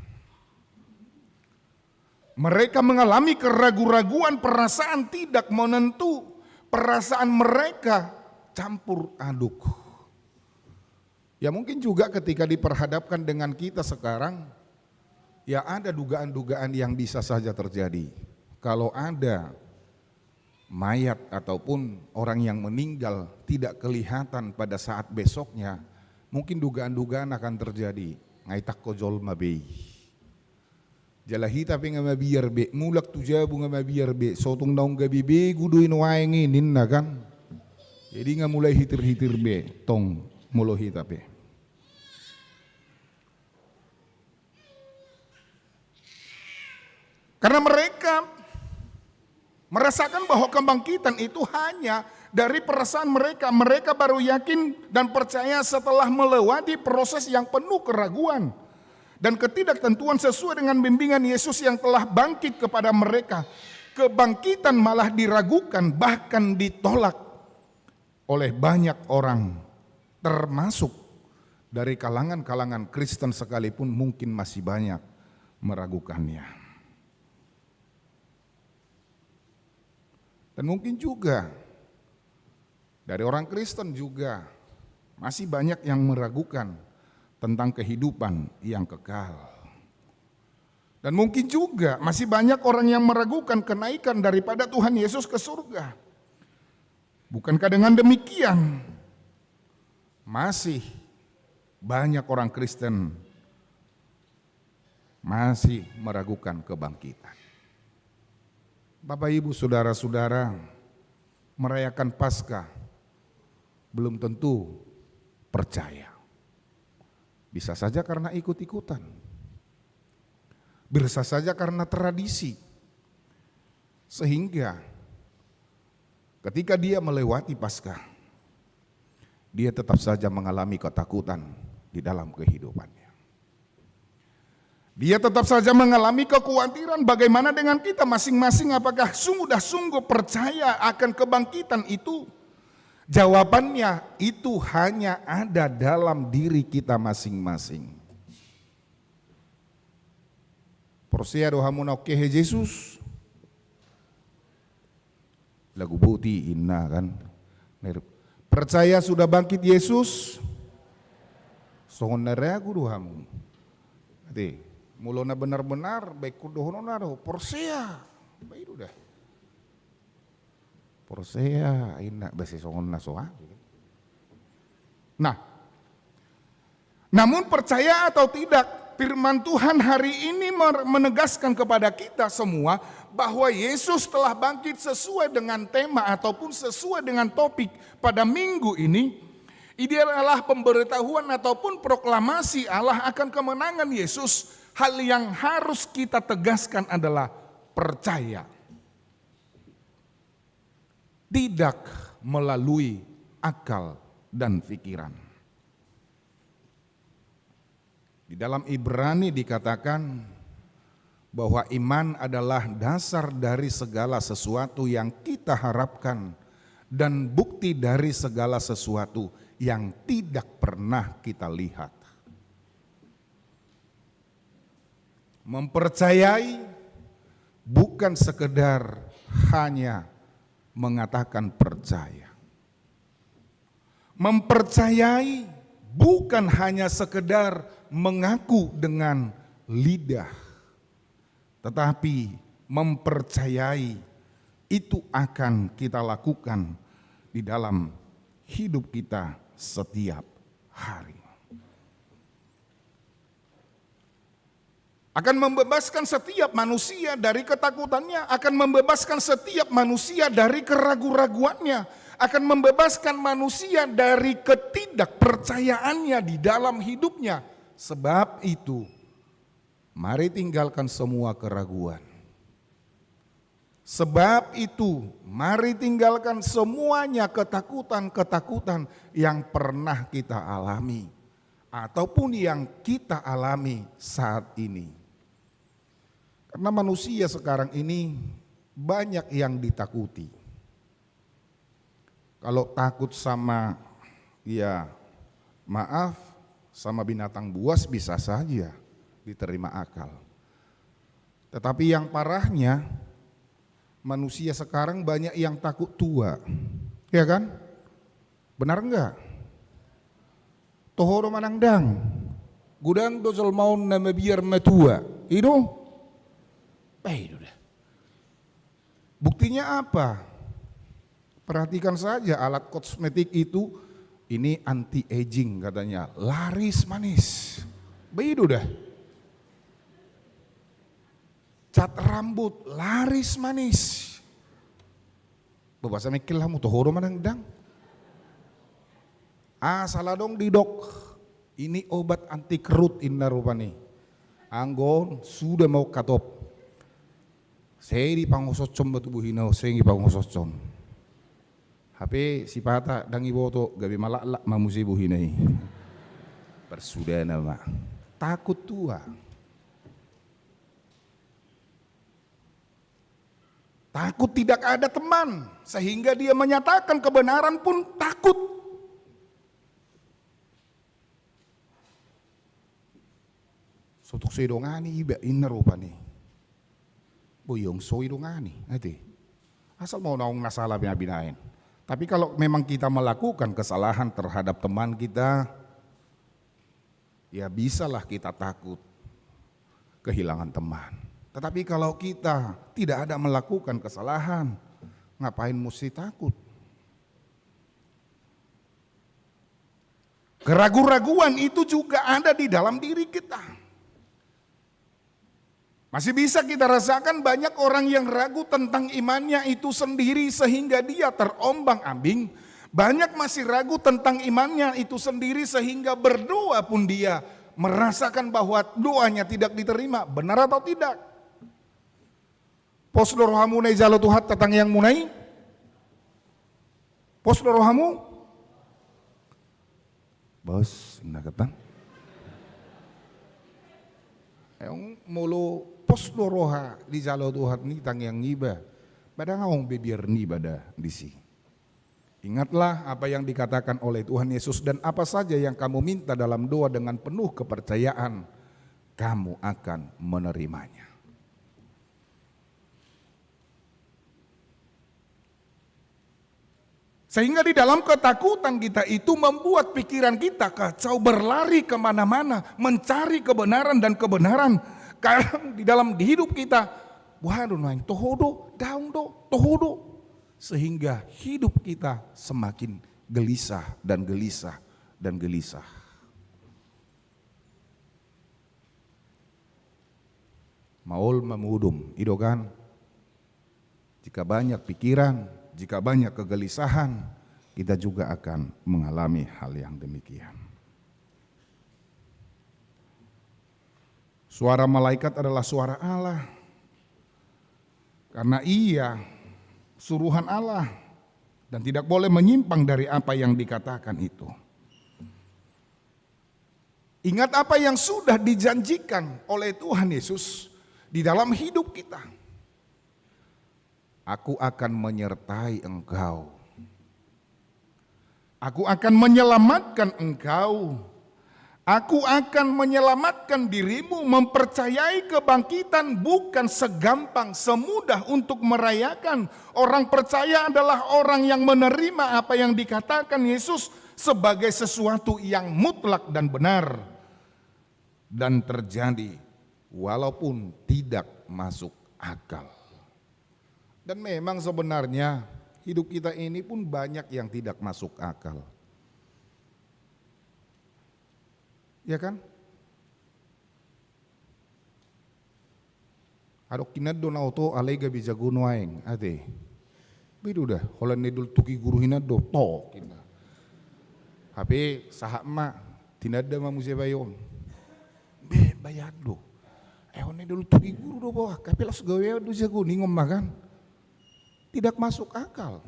Mereka mengalami keraguan-raguan, perasaan tidak menentu, perasaan mereka campur aduk. Ya mungkin juga ketika diperhadapkan dengan kita sekarang, ya ada dugaan-dugaan yang bisa saja terjadi. Kalau ada mayat ataupun orang yang meninggal tidak kelihatan pada saat besoknya, mungkin dugaan-dugaan akan terjadi. Ngaitak kojol mabei. Jalahi tapi nga mabiyar be, mulak tujabu nga mabiyar be, sotong naong gabi be, guduin waenginin na kan. Jadi nga mulai hitir-hitir be, tong mulohi tapi. Karena mereka merasakan bahwa kebangkitan itu hanya dari perasaan mereka. Mereka baru yakin dan percaya setelah melewati proses yang penuh keraguan dan ketidaktentuan sesuai dengan bimbingan Yesus yang telah bangkit kepada mereka. Kebangkitan malah diragukan, bahkan ditolak oleh banyak orang, termasuk dari kalangan-kalangan Kristen sekalipun mungkin masih banyak meragukannya. Dan mungkin juga dari orang Kristen juga masih banyak yang meragukan tentang kehidupan yang kekal. Dan mungkin juga masih banyak orang yang meragukan kenaikan daripada Tuhan Yesus ke surga. Bukankah dengan demikian masih banyak orang Kristen masih meragukan kebangkitan? Bapak Ibu saudara-saudara, merayakan Paskah belum tentu percaya. Bisa saja karena ikut-ikutan. Bisa saja karena tradisi. Sehingga ketika dia melewati Paskah, dia tetap saja mengalami ketakutan di dalam kehidupannya. Dia tetap saja mengalami kekhawatiran bagaimana dengan kita masing-masing, apakah sungguh percaya akan kebangkitan itu? Jawabannya itu hanya ada dalam diri kita masing-masing. Percaya doa munakehe Yesus. Lagu buti inna kan. Percaya sudah bangkit Yesus. Songon naragu doamu. Ati. Mulo na benar-benar baik kudohono na do porsia baik udah porsia ina basi songon na soa. Nah, namun percaya atau tidak, firman Tuhan hari ini menegaskan kepada kita semua bahwa Yesus telah bangkit sesuai dengan tema ataupun sesuai dengan topik pada minggu ini. Ini adalah pemberitahuan ataupun proklamasi Allah akan kemenangan Yesus. Hal yang harus kita tegaskan adalah percaya. Tidak melalui akal dan pikiran. Di dalam Ibrani dikatakan bahwa iman adalah dasar dari segala sesuatu yang kita harapkan dan bukti dari segala sesuatu yang tidak pernah kita lihat. Mempercayai bukan sekedar hanya mengatakan percaya. Mempercayai bukan hanya sekedar mengaku dengan lidah. Tetapi mempercayai itu akan kita lakukan di dalam hidup kita setiap hari. Akan membebaskan setiap manusia dari ketakutannya, akan membebaskan setiap manusia dari keraguan-raguannya, akan membebaskan manusia dari ketidakpercayaannya di dalam hidupnya. Sebab itu, mari tinggalkan semua keraguan. Sebab itu, mari tinggalkan semuanya ketakutan-ketakutan yang pernah kita alami ataupun yang kita alami saat ini. Karena manusia sekarang ini banyak yang ditakuti. Kalau takut sama, ya maaf, sama binatang buas bisa saja diterima akal. Tetapi yang parahnya, manusia sekarang banyak yang takut tua. Ya kan? Benar enggak? Tohoro manangdang, gudang dosol maun nama biar metua. Itu. Baik udah. Buktinya apa? Perhatikan saja alat kosmetik itu, ini anti aging katanya, laris manis. Begitu dah. Cat rambut laris manis. Bahasa mikir lah mu tohoro manang dang. Salah dong di dok. Ini obat anti kerut inna rupani. Anggon sudah mau katop. Saya di pangosocom batu buhino, saya di pangosocom. HP si pata dang ibu to gabi malak mamusi buhinai. Bersudah nama. Takut tua. Takut tidak ada teman, sehingga dia menyatakan kebenaran pun takut. Sotok sedongani iba inna rupani. Boyong so idongani, nanti. Asal mau naung nasalah binain. Tapi kalau memang kita melakukan kesalahan terhadap teman kita, ya bisalah kita takut kehilangan teman. Tetapi kalau kita tidak ada melakukan kesalahan, ngapain mesti takut? Keraguan-raguan itu juga ada di dalam diri kita. Masih bisa kita rasakan banyak orang yang ragu tentang imannya itu sendiri sehingga dia terombang-ambing. Banyak masih ragu tentang imannya itu sendiri sehingga berdoa pun dia merasakan bahwa doanya tidak diterima. Benar atau tidak? Pos rohamu nai jalo Tuhan tatang yang munai. Pos rohamu. Bos, indah ketang. Yang mulu pos roha di jalo Tuhan ni tang yang ngiba. Pada ngawang bebir ni pada disi. Ingatlah apa yang dikatakan oleh Tuhan Yesus dan apa saja yang kamu minta dalam doa dengan penuh kepercayaan, kamu akan menerimanya. Sehingga di dalam ketakutan kita itu membuat pikiran kita kacau, berlari kemana-mana, mencari kebenaran dan kebenaran. Karena di dalam hidup kita, waduh naing tohodo, daung do, tohodo. Sehingga hidup kita semakin gelisah dan gelisah dan gelisah. Maul memudum, itu kan? Jika banyak pikiran, jika banyak kegelisahan, kita juga akan mengalami hal yang demikian. Suara malaikat adalah suara Allah. Karena ia suruhan Allah dan tidak boleh menyimpang dari apa yang dikatakan itu. Ingat apa yang sudah dijanjikan oleh Tuhan Yesus di dalam hidup kita. Aku akan menyertai engkau. Aku akan menyelamatkan engkau. Aku akan menyelamatkan dirimu. Mempercayai kebangkitan bukan segampang, semudah untuk merayakan. Orang percaya adalah orang yang menerima apa yang dikatakan Yesus sebagai sesuatu yang mutlak dan benar. Dan terjadi walaupun tidak masuk akal. Dan memang sebenarnya hidup kita ini pun banyak yang tidak masuk akal. Ya kan? Adok kinado na auto alega bisa gunuaeng ate. Bidu dah, holan nedul tuki guru hinado to kina. Hape sahak ma tinada mamusia bayon. Be bayado. Holan nedul tuki guru do bawah, kapelas gawe do jago ningom makan. Tidak masuk akal.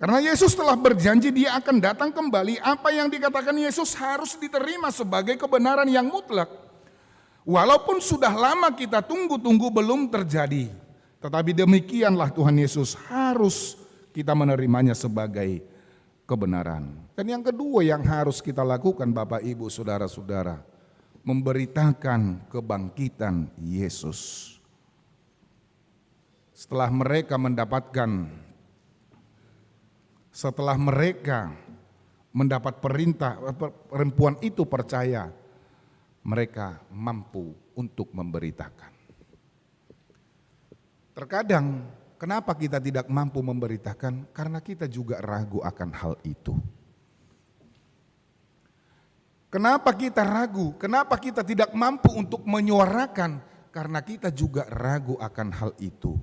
Karena Yesus telah berjanji dia akan datang kembali, apa yang dikatakan Yesus harus diterima sebagai kebenaran yang mutlak. Walaupun sudah lama kita tunggu-tunggu belum terjadi, tetapi demikianlah Tuhan Yesus harus kita menerimanya sebagai kebenaran. Dan yang kedua yang harus kita lakukan Bapak Ibu Saudara-saudara, memberitakan kebangkitan Yesus. Setelah mereka mendapat perintah, perempuan itu percaya, mereka mampu untuk memberitakan. Terkadang kenapa kita tidak mampu memberitakan? Karena kita juga ragu akan hal itu. Kenapa kita ragu? Kenapa kita tidak mampu untuk menyuarakan? Karena kita juga ragu akan hal itu.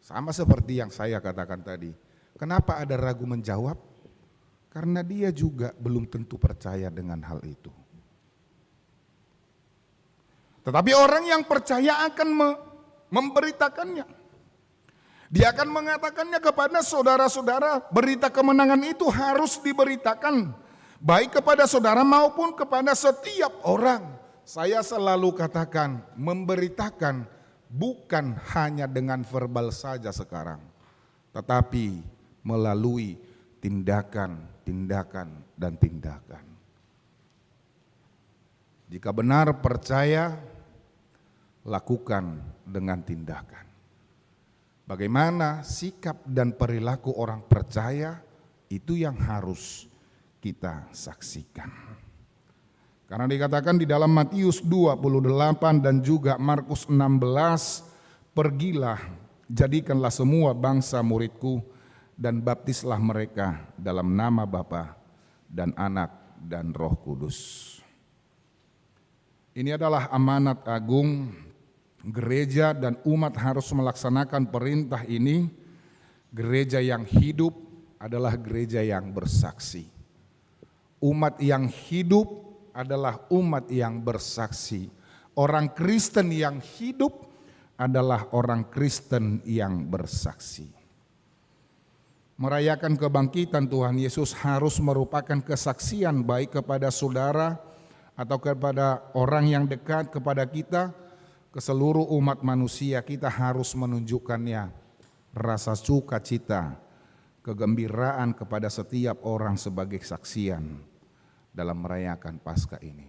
Sama seperti yang saya katakan tadi. Kenapa ada ragu menjawab? Karena dia juga belum tentu percaya dengan hal itu. Tetapi orang yang percaya akan memberitakannya. Dia akan mengatakannya kepada saudara-saudara, berita kemenangan itu harus diberitakan, baik kepada saudara maupun kepada setiap orang. Saya selalu katakan, memberitakan bukan hanya dengan verbal saja sekarang, tetapi melalui tindakan, dan tindakan. Jika benar percaya, lakukan dengan tindakan. Bagaimana sikap dan perilaku orang percaya, itu yang harus kita saksikan. Karena dikatakan di dalam Matius 28 dan juga Markus 16, pergilah, jadikanlah semua bangsa muridku, dan baptislah mereka dalam nama Bapa dan Anak dan Roh Kudus. Ini adalah amanat agung. Gereja dan umat harus melaksanakan perintah ini. Gereja yang hidup adalah gereja yang bersaksi. Umat yang hidup adalah umat yang bersaksi. Orang Kristen yang hidup adalah orang Kristen yang bersaksi. Merayakan kebangkitan Tuhan Yesus harus merupakan kesaksian baik kepada saudara atau kepada orang yang dekat kepada kita, ke seluruh umat manusia. Kita harus menunjukkannya rasa sukacita, kegembiraan kepada setiap orang sebagai saksian dalam merayakan Paskah ini.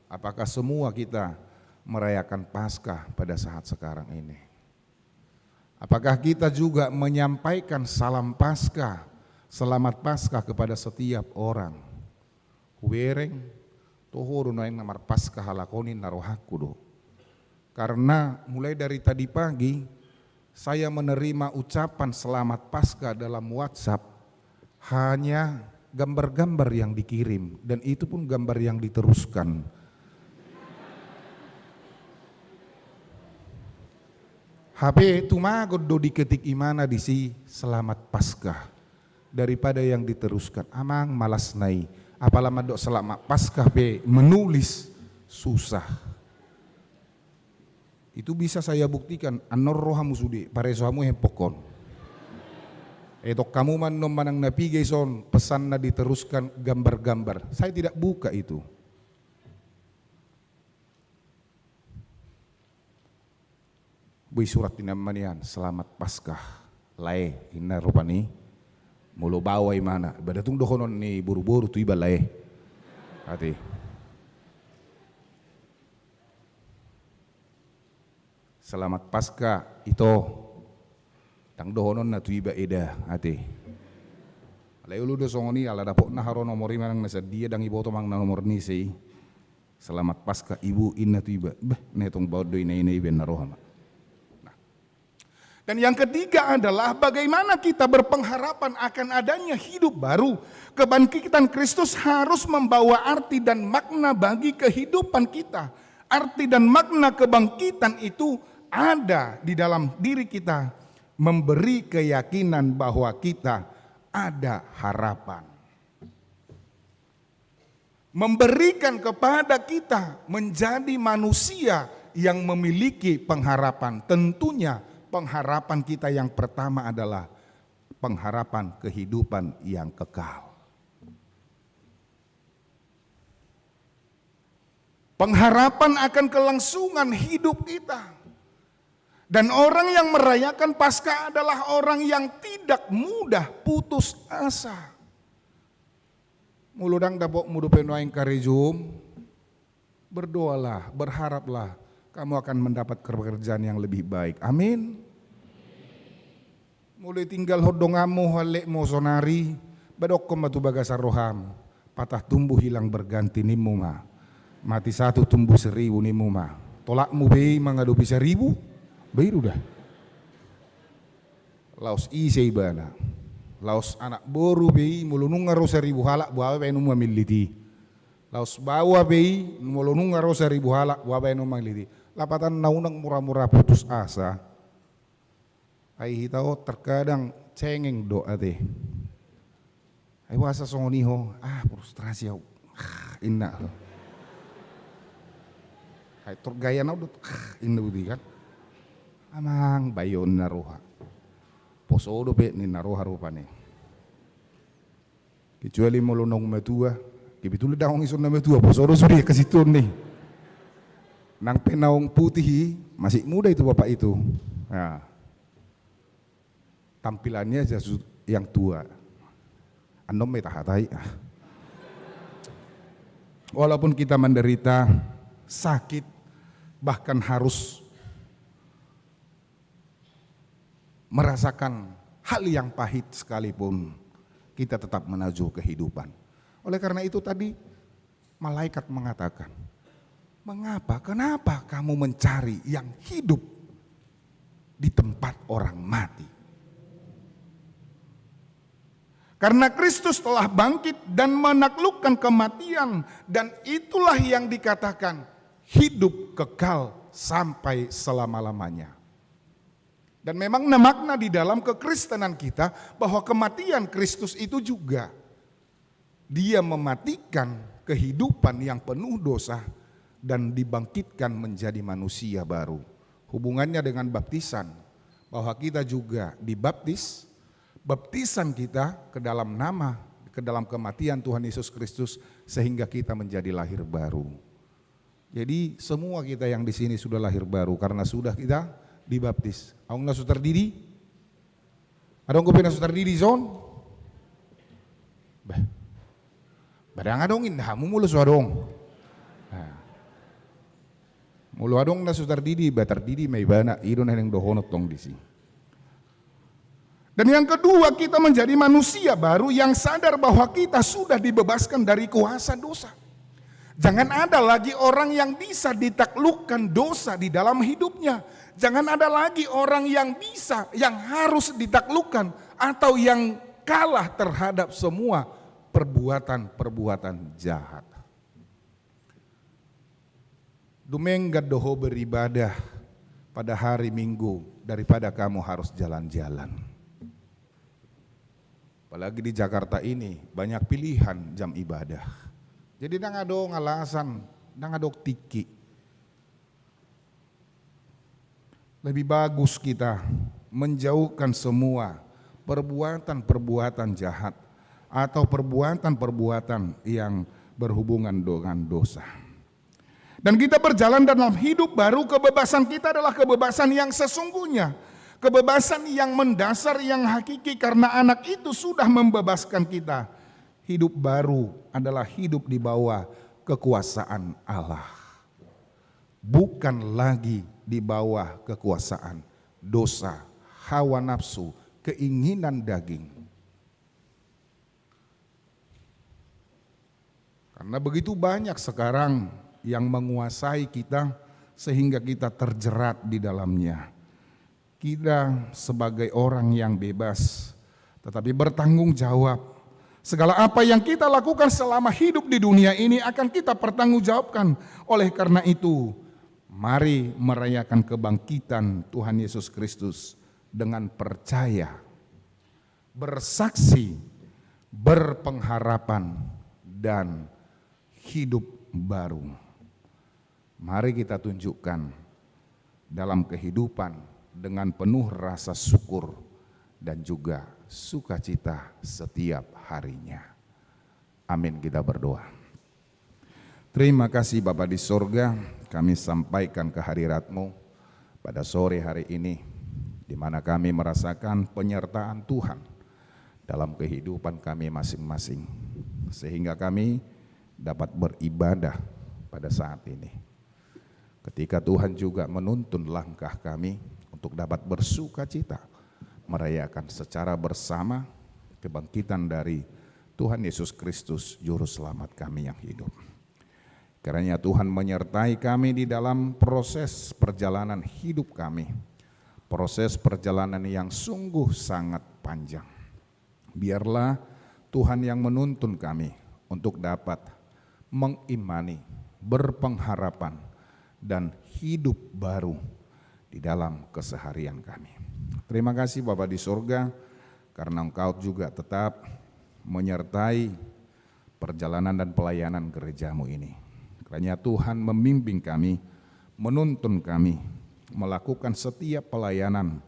Apakah semua kita merayakan Paskah pada saat sekarang ini? Apakah kita juga menyampaikan salam Paskah, selamat Paskah kepada setiap orang? Hubereng, tohoro na yang namar Paskah halakonin narohaku do. Karena mulai dari tadi pagi saya menerima ucapan selamat Paskah dalam WhatsApp, hanya gambar-gambar yang dikirim, dan itu pun gambar yang diteruskan. HP tumagod do diketik imana di si selamat Paskah daripada yang diteruskan. Amang malas nai, apalama do selamat Paskah be menulis susah. Itu bisa saya buktikan. Anor rohamu sudi paresohamu hempokon. Eto kamu man nom manang napigay son pesan na diteruskan gambar-gambar. Saya tidak buka itu. Bui surat tinamanian selamat Paskah lae ina rupani mulo bawai mana badatung dohonon ni buru-buru tu iba lae hati selamat Paskah ito tang dohonon na tu iba eda hati lae ulu do songoni ala dapok na haro nomor manang nasa dia dang iboto mang na nomor ni sei selamat Paskah ibu ina tu iba beh netong bawdo ina iben narohama. Dan yang ketiga adalah bagaimana kita berpengharapan akan adanya hidup baru. Kebangkitan Kristus harus membawa arti dan makna bagi kehidupan kita. Arti dan makna kebangkitan itu ada di dalam diri kita, memberi keyakinan bahwa kita ada harapan. Memberikan kepada kita menjadi manusia yang memiliki pengharapan. Tentunya pengharapan kita yang pertama adalah pengharapan kehidupan yang kekal. Pengharapan akan kelangsungan hidup kita. Dan orang yang merayakan Paskah adalah orang yang tidak mudah putus asa. Muludang dapok mudu penoing karejum, berdoalah, berharaplah kamu akan mendapat pekerjaan yang lebih baik. Amin. Mulai tinggal hodongamu halek mo sonari, badok ko matubaga sa roham, patah tumbuh hilang berganti nimunga. Mati 1 tumbuh 1000 nih mah. Tolakmu bei mangado bisa 1000, bei udah. Laos isi bana. Laos anak boru bei mulunung ngaro 1000 halak buawe bei numa militi. Laos bawa bei mulunung ngaro 1000 halak buawe bei numa militi. Lapatan naunang murah-murah putus asa. Ai hitao terkadang cengeng doa teh. Ai wasa songoniho, frustrasi au. Inna. Hai gaya na udah inna budi kan. Amang bayon naroha. Posodo pe ni naroha rupane. Kecuali molonong metua, kibituli daong isun na metua, posodo sudah ke situ nih. Nang penaung putih masih muda itu bapak itu. Nah, tampilannya yang tua. Anom metahatai. Walaupun kita menderita sakit, bahkan harus merasakan hal yang pahit sekalipun, kita tetap menuju kehidupan. Oleh karena itu tadi malaikat mengatakan, kenapa kamu mencari yang hidup di tempat orang mati? Karena Kristus telah bangkit dan menaklukkan kematian, dan itulah yang dikatakan hidup kekal sampai selama-lamanya. Dan memang makna di dalam kekristenan kita bahwa kematian Kristus itu juga dia mematikan kehidupan yang penuh dosa dan dibangkitkan menjadi manusia baru. Hubungannya dengan baptisan, bahwa kita juga dibaptis, baptisan kita ke dalam nama, ke dalam kematian Tuhan Yesus Kristus sehingga kita menjadi lahir baru. Jadi semua kita yang di sini sudah lahir baru karena sudah kita dibaptis. Aung nasu terdiri? Adong ko pinasu terdiri zon? Badang adongin ha mulu adong. Mulu adong nasu terdiri, terdiri may bana idon yang dohonot tong di sini. Dan yang kedua, kita menjadi manusia baru yang sadar bahwa kita sudah dibebaskan dari kuasa dosa. Jangan ada lagi orang yang bisa ditaklukkan dosa di dalam hidupnya. Jangan ada lagi orang yang bisa, yang harus ditaklukkan atau yang kalah terhadap semua perbuatan-perbuatan jahat. Dumengga doho beribadah pada hari Minggu daripada kamu harus jalan-jalan. Apalagi di Jakarta ini banyak pilihan jam ibadah. Jadi nang ado ngalasan, nang ado tiki. Lebih bagus kita menjauhkan semua perbuatan-perbuatan jahat atau perbuatan-perbuatan yang berhubungan dengan dosa. Dan kita berjalan dalam hidup baru, kebebasan kita adalah kebebasan yang sesungguhnya. Kebebasan yang mendasar, yang hakiki, karena anak itu sudah membebaskan kita. Hidup baru adalah hidup di bawah kekuasaan Allah. Bukan lagi di bawah kekuasaan dosa, hawa nafsu, keinginan daging. Karena begitu banyak sekarang yang menguasai kita sehingga kita terjerat di dalamnya. Kita sebagai orang yang bebas tetapi bertanggung jawab. Segala apa yang kita lakukan selama hidup di dunia ini akan kita pertanggungjawabkan. Oleh karena itu, mari merayakan kebangkitan Tuhan Yesus Kristus dengan percaya, bersaksi, berpengharapan, dan hidup baru. Mari kita tunjukkan dalam kehidupan dengan penuh rasa syukur dan juga sukacita setiap harinya. Amin, kita berdoa. Terima kasih Bapa di sorga, kami sampaikan kehadirat-Mu pada sore hari ini, di mana kami merasakan penyertaan Tuhan dalam kehidupan kami masing-masing, sehingga kami dapat beribadah pada saat ini. Ketika Tuhan juga menuntun langkah kami untuk dapat bersukacita, merayakan secara bersama kebangkitan dari Tuhan Yesus Kristus, Juru Selamat kami yang hidup. Kiranya Tuhan menyertai kami di dalam proses perjalanan hidup kami, proses perjalanan yang sungguh sangat panjang. Biarlah Tuhan yang menuntun kami untuk dapat mengimani, berpengharapan, dan hidup baru di dalam keseharian kami. Terima kasih Bapa di surga, karena Engkau juga tetap menyertai perjalanan dan pelayanan gerejamu ini. Kiranya Tuhan membimbing kami, menuntun kami, melakukan setiap pelayanan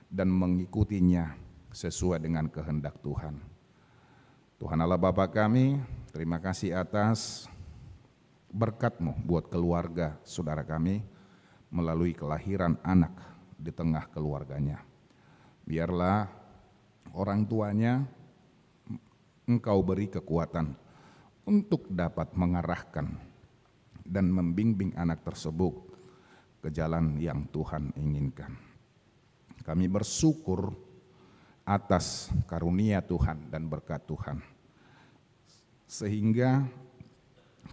dan mengikutinya sesuai dengan kehendak Tuhan. Tuhan Allah Bapa kami, terima kasih atas berkat-Mu buat keluarga saudara kami melalui kelahiran anak di tengah keluarganya. Biarlah orang tuanya Engkau beri kekuatan untuk dapat mengarahkan dan membimbing anak tersebut ke jalan yang Tuhan inginkan. Kami bersyukur atas karunia Tuhan dan berkat Tuhan, sehingga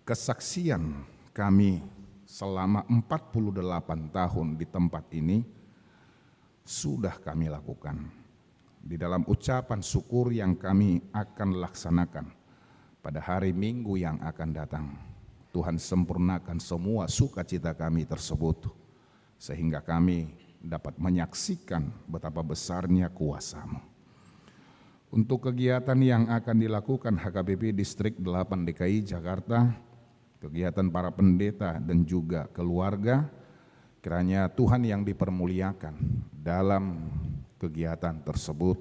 kesaksian kami selama 48 tahun di tempat ini sudah kami lakukan. Di dalam ucapan syukur yang kami akan laksanakan pada hari Minggu yang akan datang, Tuhan sempurnakan semua sukacita kami tersebut, sehingga kami dapat menyaksikan betapa besarnya kuasa-Mu. Untuk kegiatan yang akan dilakukan HKBP Distrik 8 DKI Jakarta, kegiatan para pendeta dan juga keluarga, kiranya Tuhan yang dipermuliakan dalam kegiatan tersebut,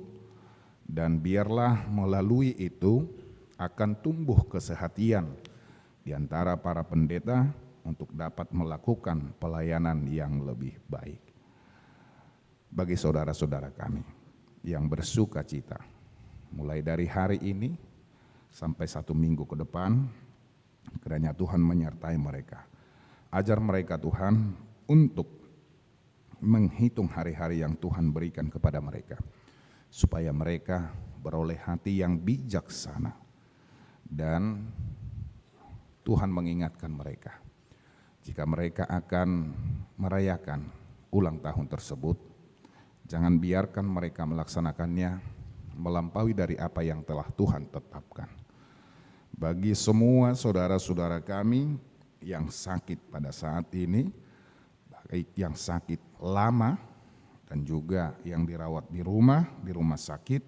dan biarlah melalui itu akan tumbuh kesehatian di antara para pendeta untuk dapat melakukan pelayanan yang lebih baik. Bagi saudara-saudara kami yang bersuka cita, mulai dari hari ini sampai 1 minggu ke depan, kiranya Tuhan menyertai mereka. Ajar mereka Tuhan untuk menghitung hari-hari yang Tuhan berikan kepada mereka, supaya mereka beroleh hati yang bijaksana, dan Tuhan mengingatkan mereka, jika mereka akan merayakan ulang tahun tersebut, jangan biarkan mereka melaksanakannya melampaui dari apa yang telah Tuhan tetapkan. Bagi semua saudara-saudara kami yang sakit pada saat ini, baik yang sakit lama dan juga yang dirawat di rumah sakit,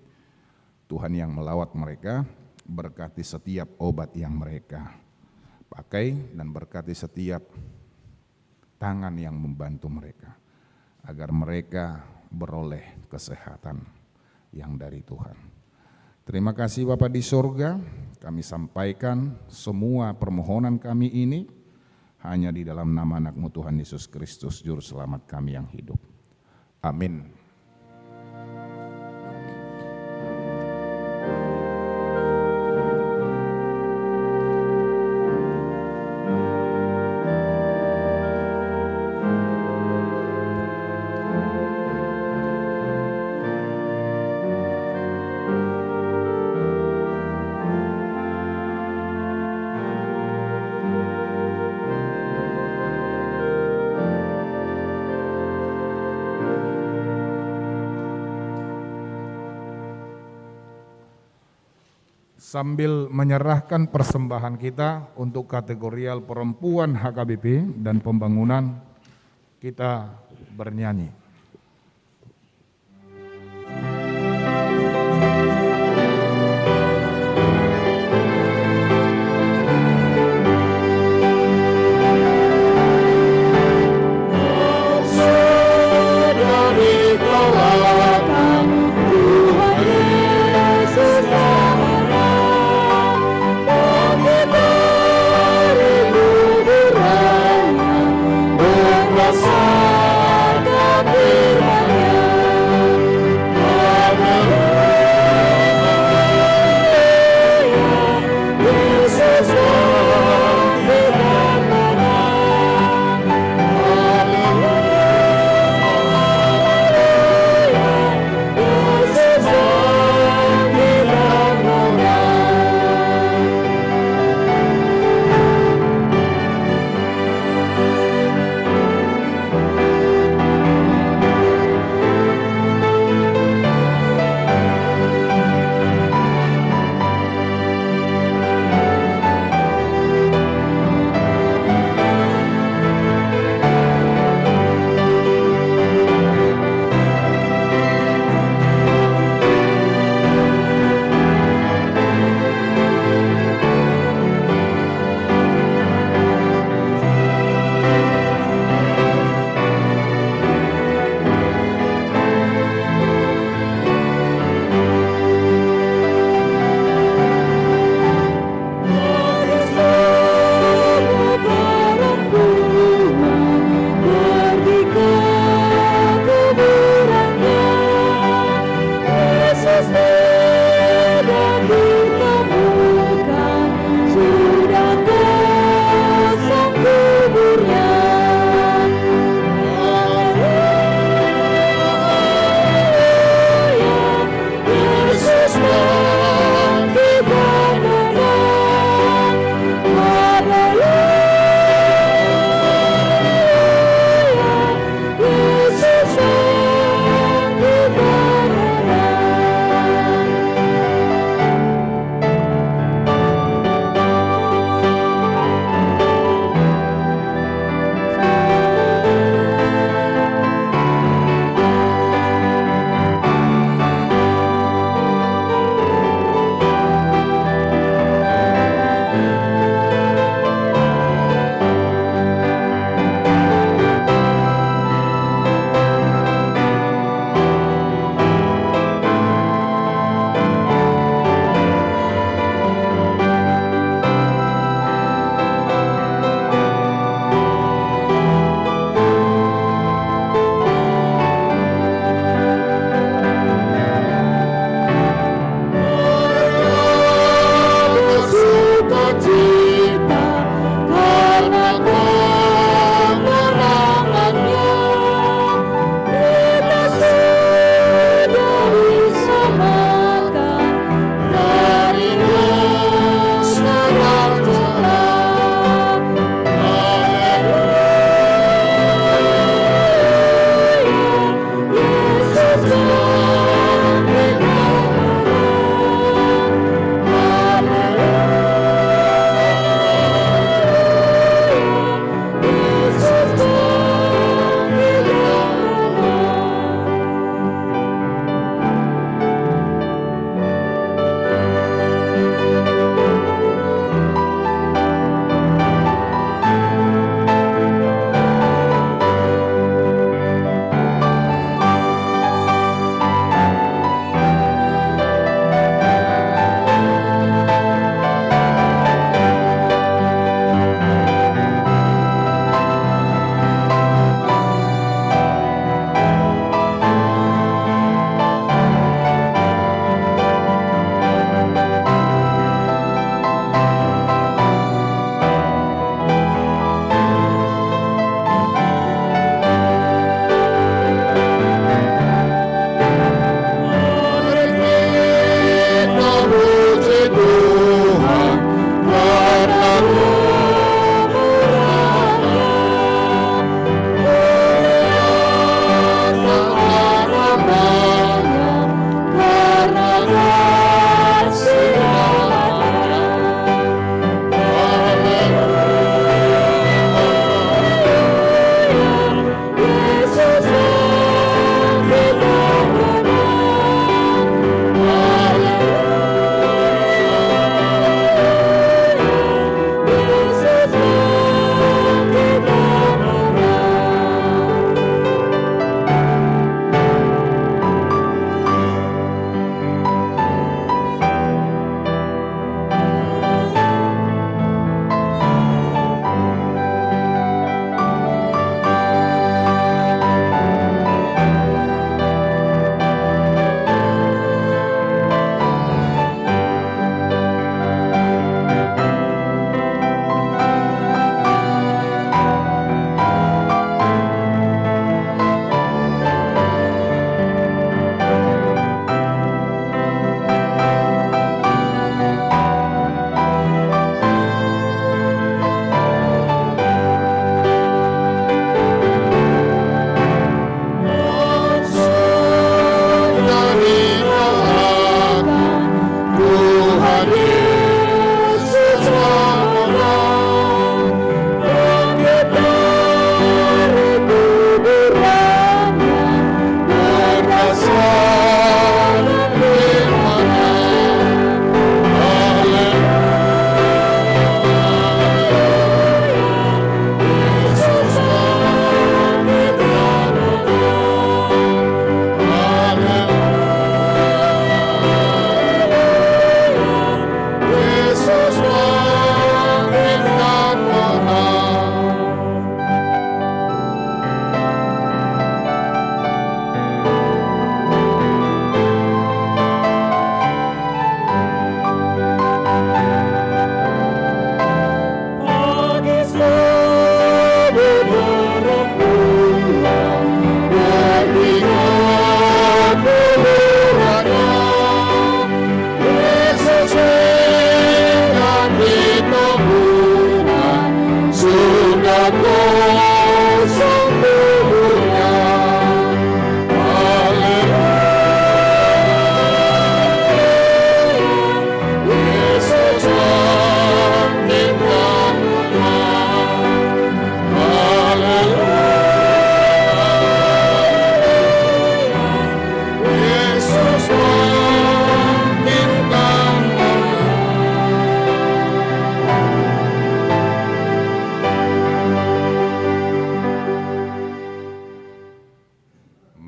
Tuhan yang melawat mereka, berkati setiap obat yang mereka pakai dan berkati setiap tangan yang membantu mereka, agar mereka beroleh kesehatan yang dari Tuhan. Terima kasih Bapa di surga, kami sampaikan semua permohonan kami ini hanya di dalam nama anak-Mu Tuhan Yesus Kristus, Juru Selamat kami yang hidup. Amin. Sambil menyerahkan persembahan kita untuk kategorial perempuan HKBP dan pembangunan, kita bernyanyi. Bersama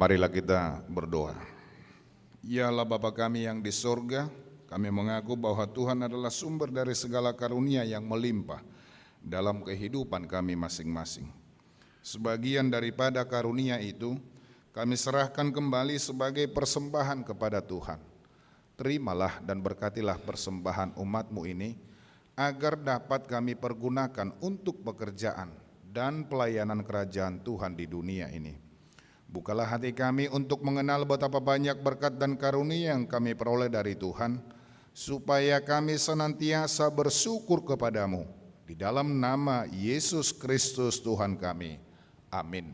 Marilah kita berdoa. Ya Allah Bapa kami yang di sorga, kami mengaku bahwa Tuhan adalah sumber dari segala karunia yang melimpah dalam kehidupan kami masing-masing. Sebagian daripada karunia itu kami serahkan kembali sebagai persembahan kepada Tuhan. Terimalah dan berkatilah persembahan umat-Mu ini, agar dapat kami pergunakan untuk pekerjaan dan pelayanan kerajaan Tuhan di dunia ini. Bukalah hati kami untuk mengenal betapa banyak berkat dan karunia yang kami peroleh dari Tuhan, supaya kami senantiasa bersyukur kepadamu. Di dalam nama Yesus Kristus Tuhan kami. Amin.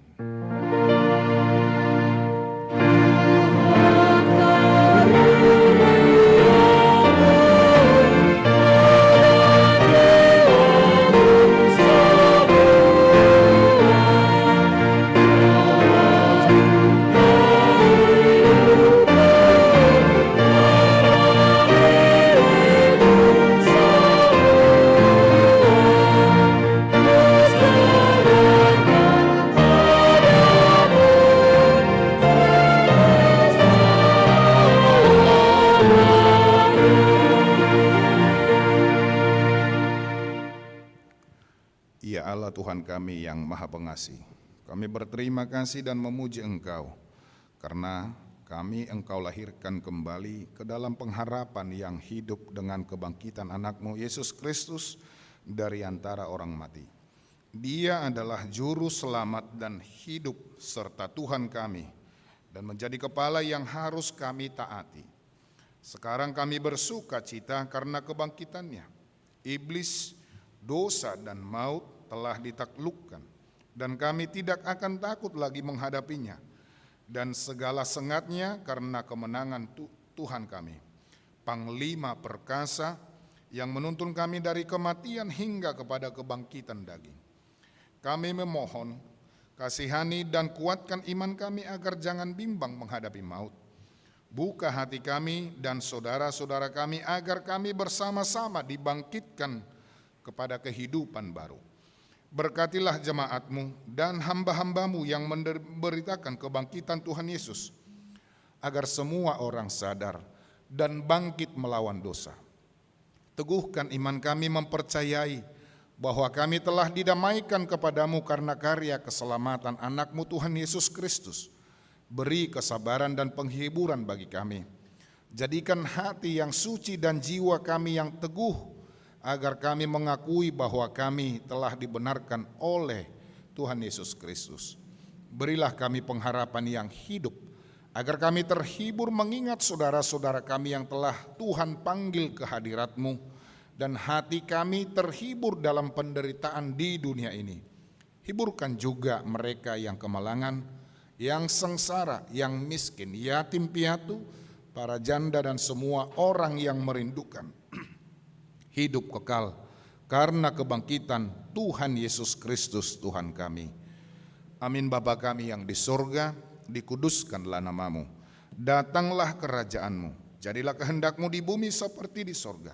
Ya Allah Tuhan kami yang Maha Pengasih, kami berterima kasih dan memuji Engkau, karena kami Engkau lahirkan kembali ke dalam pengharapan yang hidup dengan kebangkitan anak-Mu Yesus Kristus dari antara orang mati. Dia adalah juru selamat dan hidup serta Tuhan kami, dan menjadi kepala yang harus kami taati. Sekarang kami bersuka cita karena kebangkitannya. Iblis, dosa dan maut telah ditaklukkan, dan kami tidak akan takut lagi menghadapinya, dan segala sengatnya karena kemenangan Tuhan kami, Panglima perkasa yang menuntun kami dari kematian hingga kepada kebangkitan daging. Kami memohon, kasihani dan kuatkan iman kami agar jangan bimbang menghadapi maut. Buka hati kami dan saudara-saudara kami agar kami bersama-sama dibangkitkan kepada kehidupan baru. Berkatilah jemaat-Mu dan hamba-hamba-Mu yang memberitakan kebangkitan Tuhan Yesus, agar semua orang sadar dan bangkit melawan dosa. Teguhkan iman kami mempercayai bahwa kami telah didamaikan kepadamu karena karya keselamatan anak-Mu Tuhan Yesus Kristus. Beri kesabaran dan penghiburan bagi kami. Jadikan hati yang suci dan jiwa kami yang teguh, agar kami mengakui bahwa kami telah dibenarkan oleh Tuhan Yesus Kristus. Berilah kami pengharapan yang hidup, agar kami terhibur mengingat saudara-saudara kami yang telah Tuhan panggil ke hadirat-Mu, dan hati kami terhibur dalam penderitaan di dunia ini. Hiburkan juga mereka yang kemalangan, yang sengsara, yang miskin, yatim piatu, para janda dan semua orang yang merindukan hidup kekal karena kebangkitan Tuhan Yesus Kristus Tuhan kami. Amin. Bapa kami yang di sorga, dikuduskanlah nama-Mu. Datanglah kerajaan-Mu, jadilah kehendak-Mu di bumi seperti di sorga.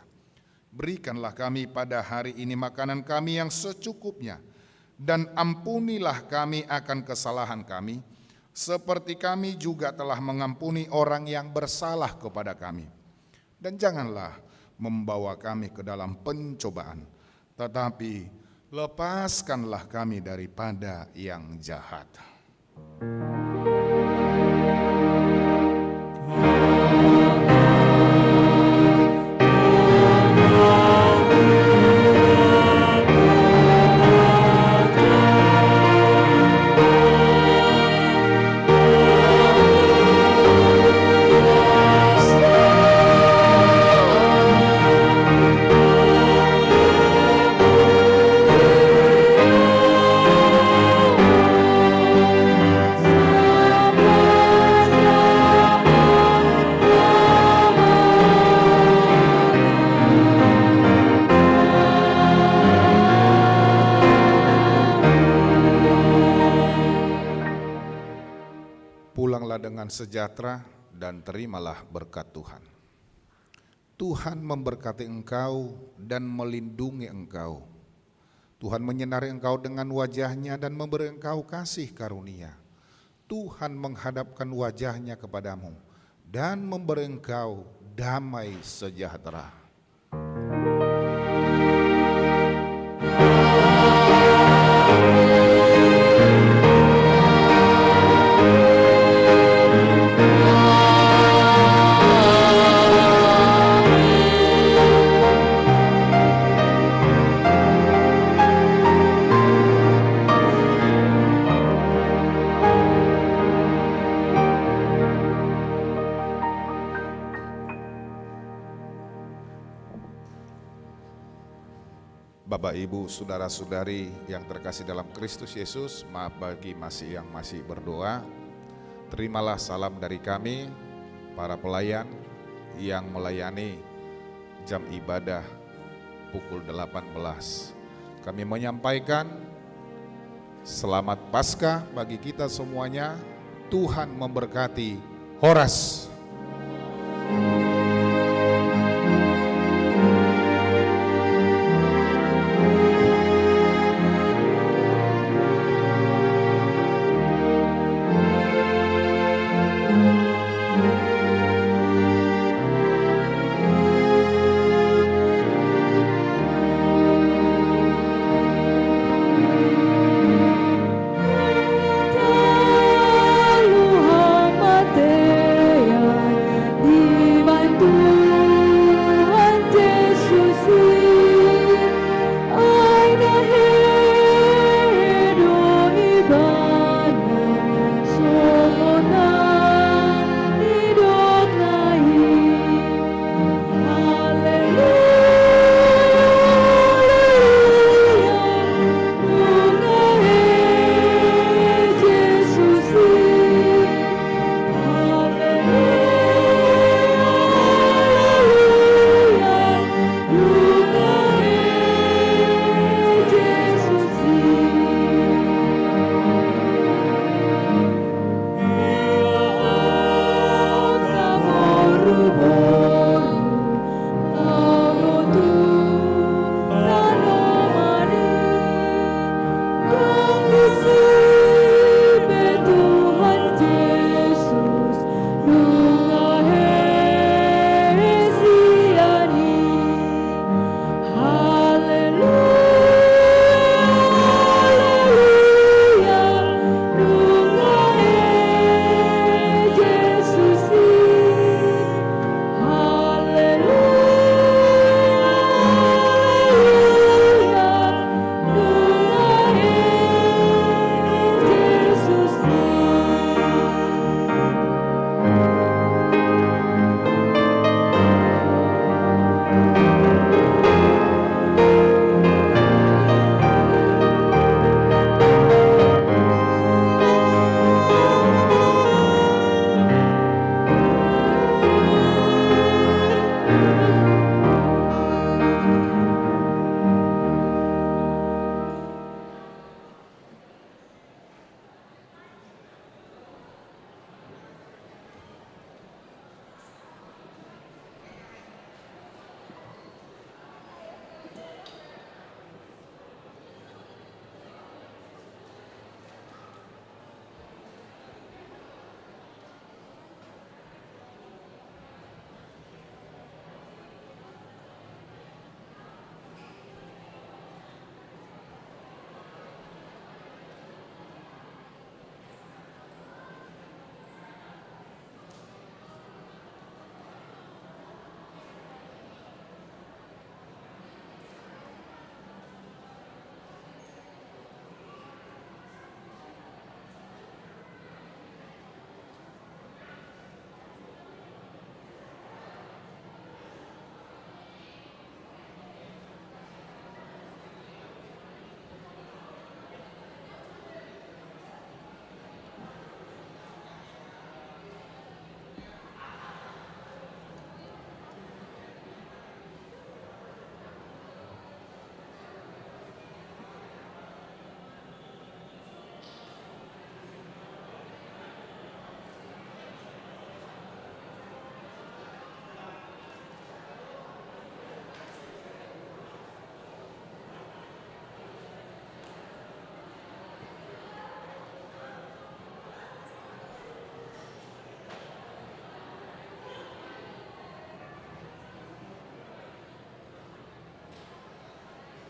Berikanlah kami pada hari ini makanan kami yang secukupnya, dan ampunilah kami akan kesalahan kami, seperti kami juga telah mengampuni orang yang bersalah kepada kami. Dan janganlah membawa kami ke dalam pencobaan, tetapi lepaskanlah kami daripada yang jahat. Pulanglah dengan sejahtera dan terimalah berkat Tuhan. Tuhan memberkati engkau dan melindungi engkau. Tuhan menyinari engkau dengan wajah-Nya dan memberi engkau kasih karunia. Tuhan menghadapkan wajahnya kepadamu dan memberi engkau damai sejahtera. Bapak, Ibu, saudara-saudari yang terkasih dalam Kristus Yesus, maaf bagi yang masih berdoa. Terimalah salam dari kami, para pelayan yang melayani jam ibadah pukul 18. Kami menyampaikan selamat Paskah bagi kita semuanya. Tuhan memberkati. Horas.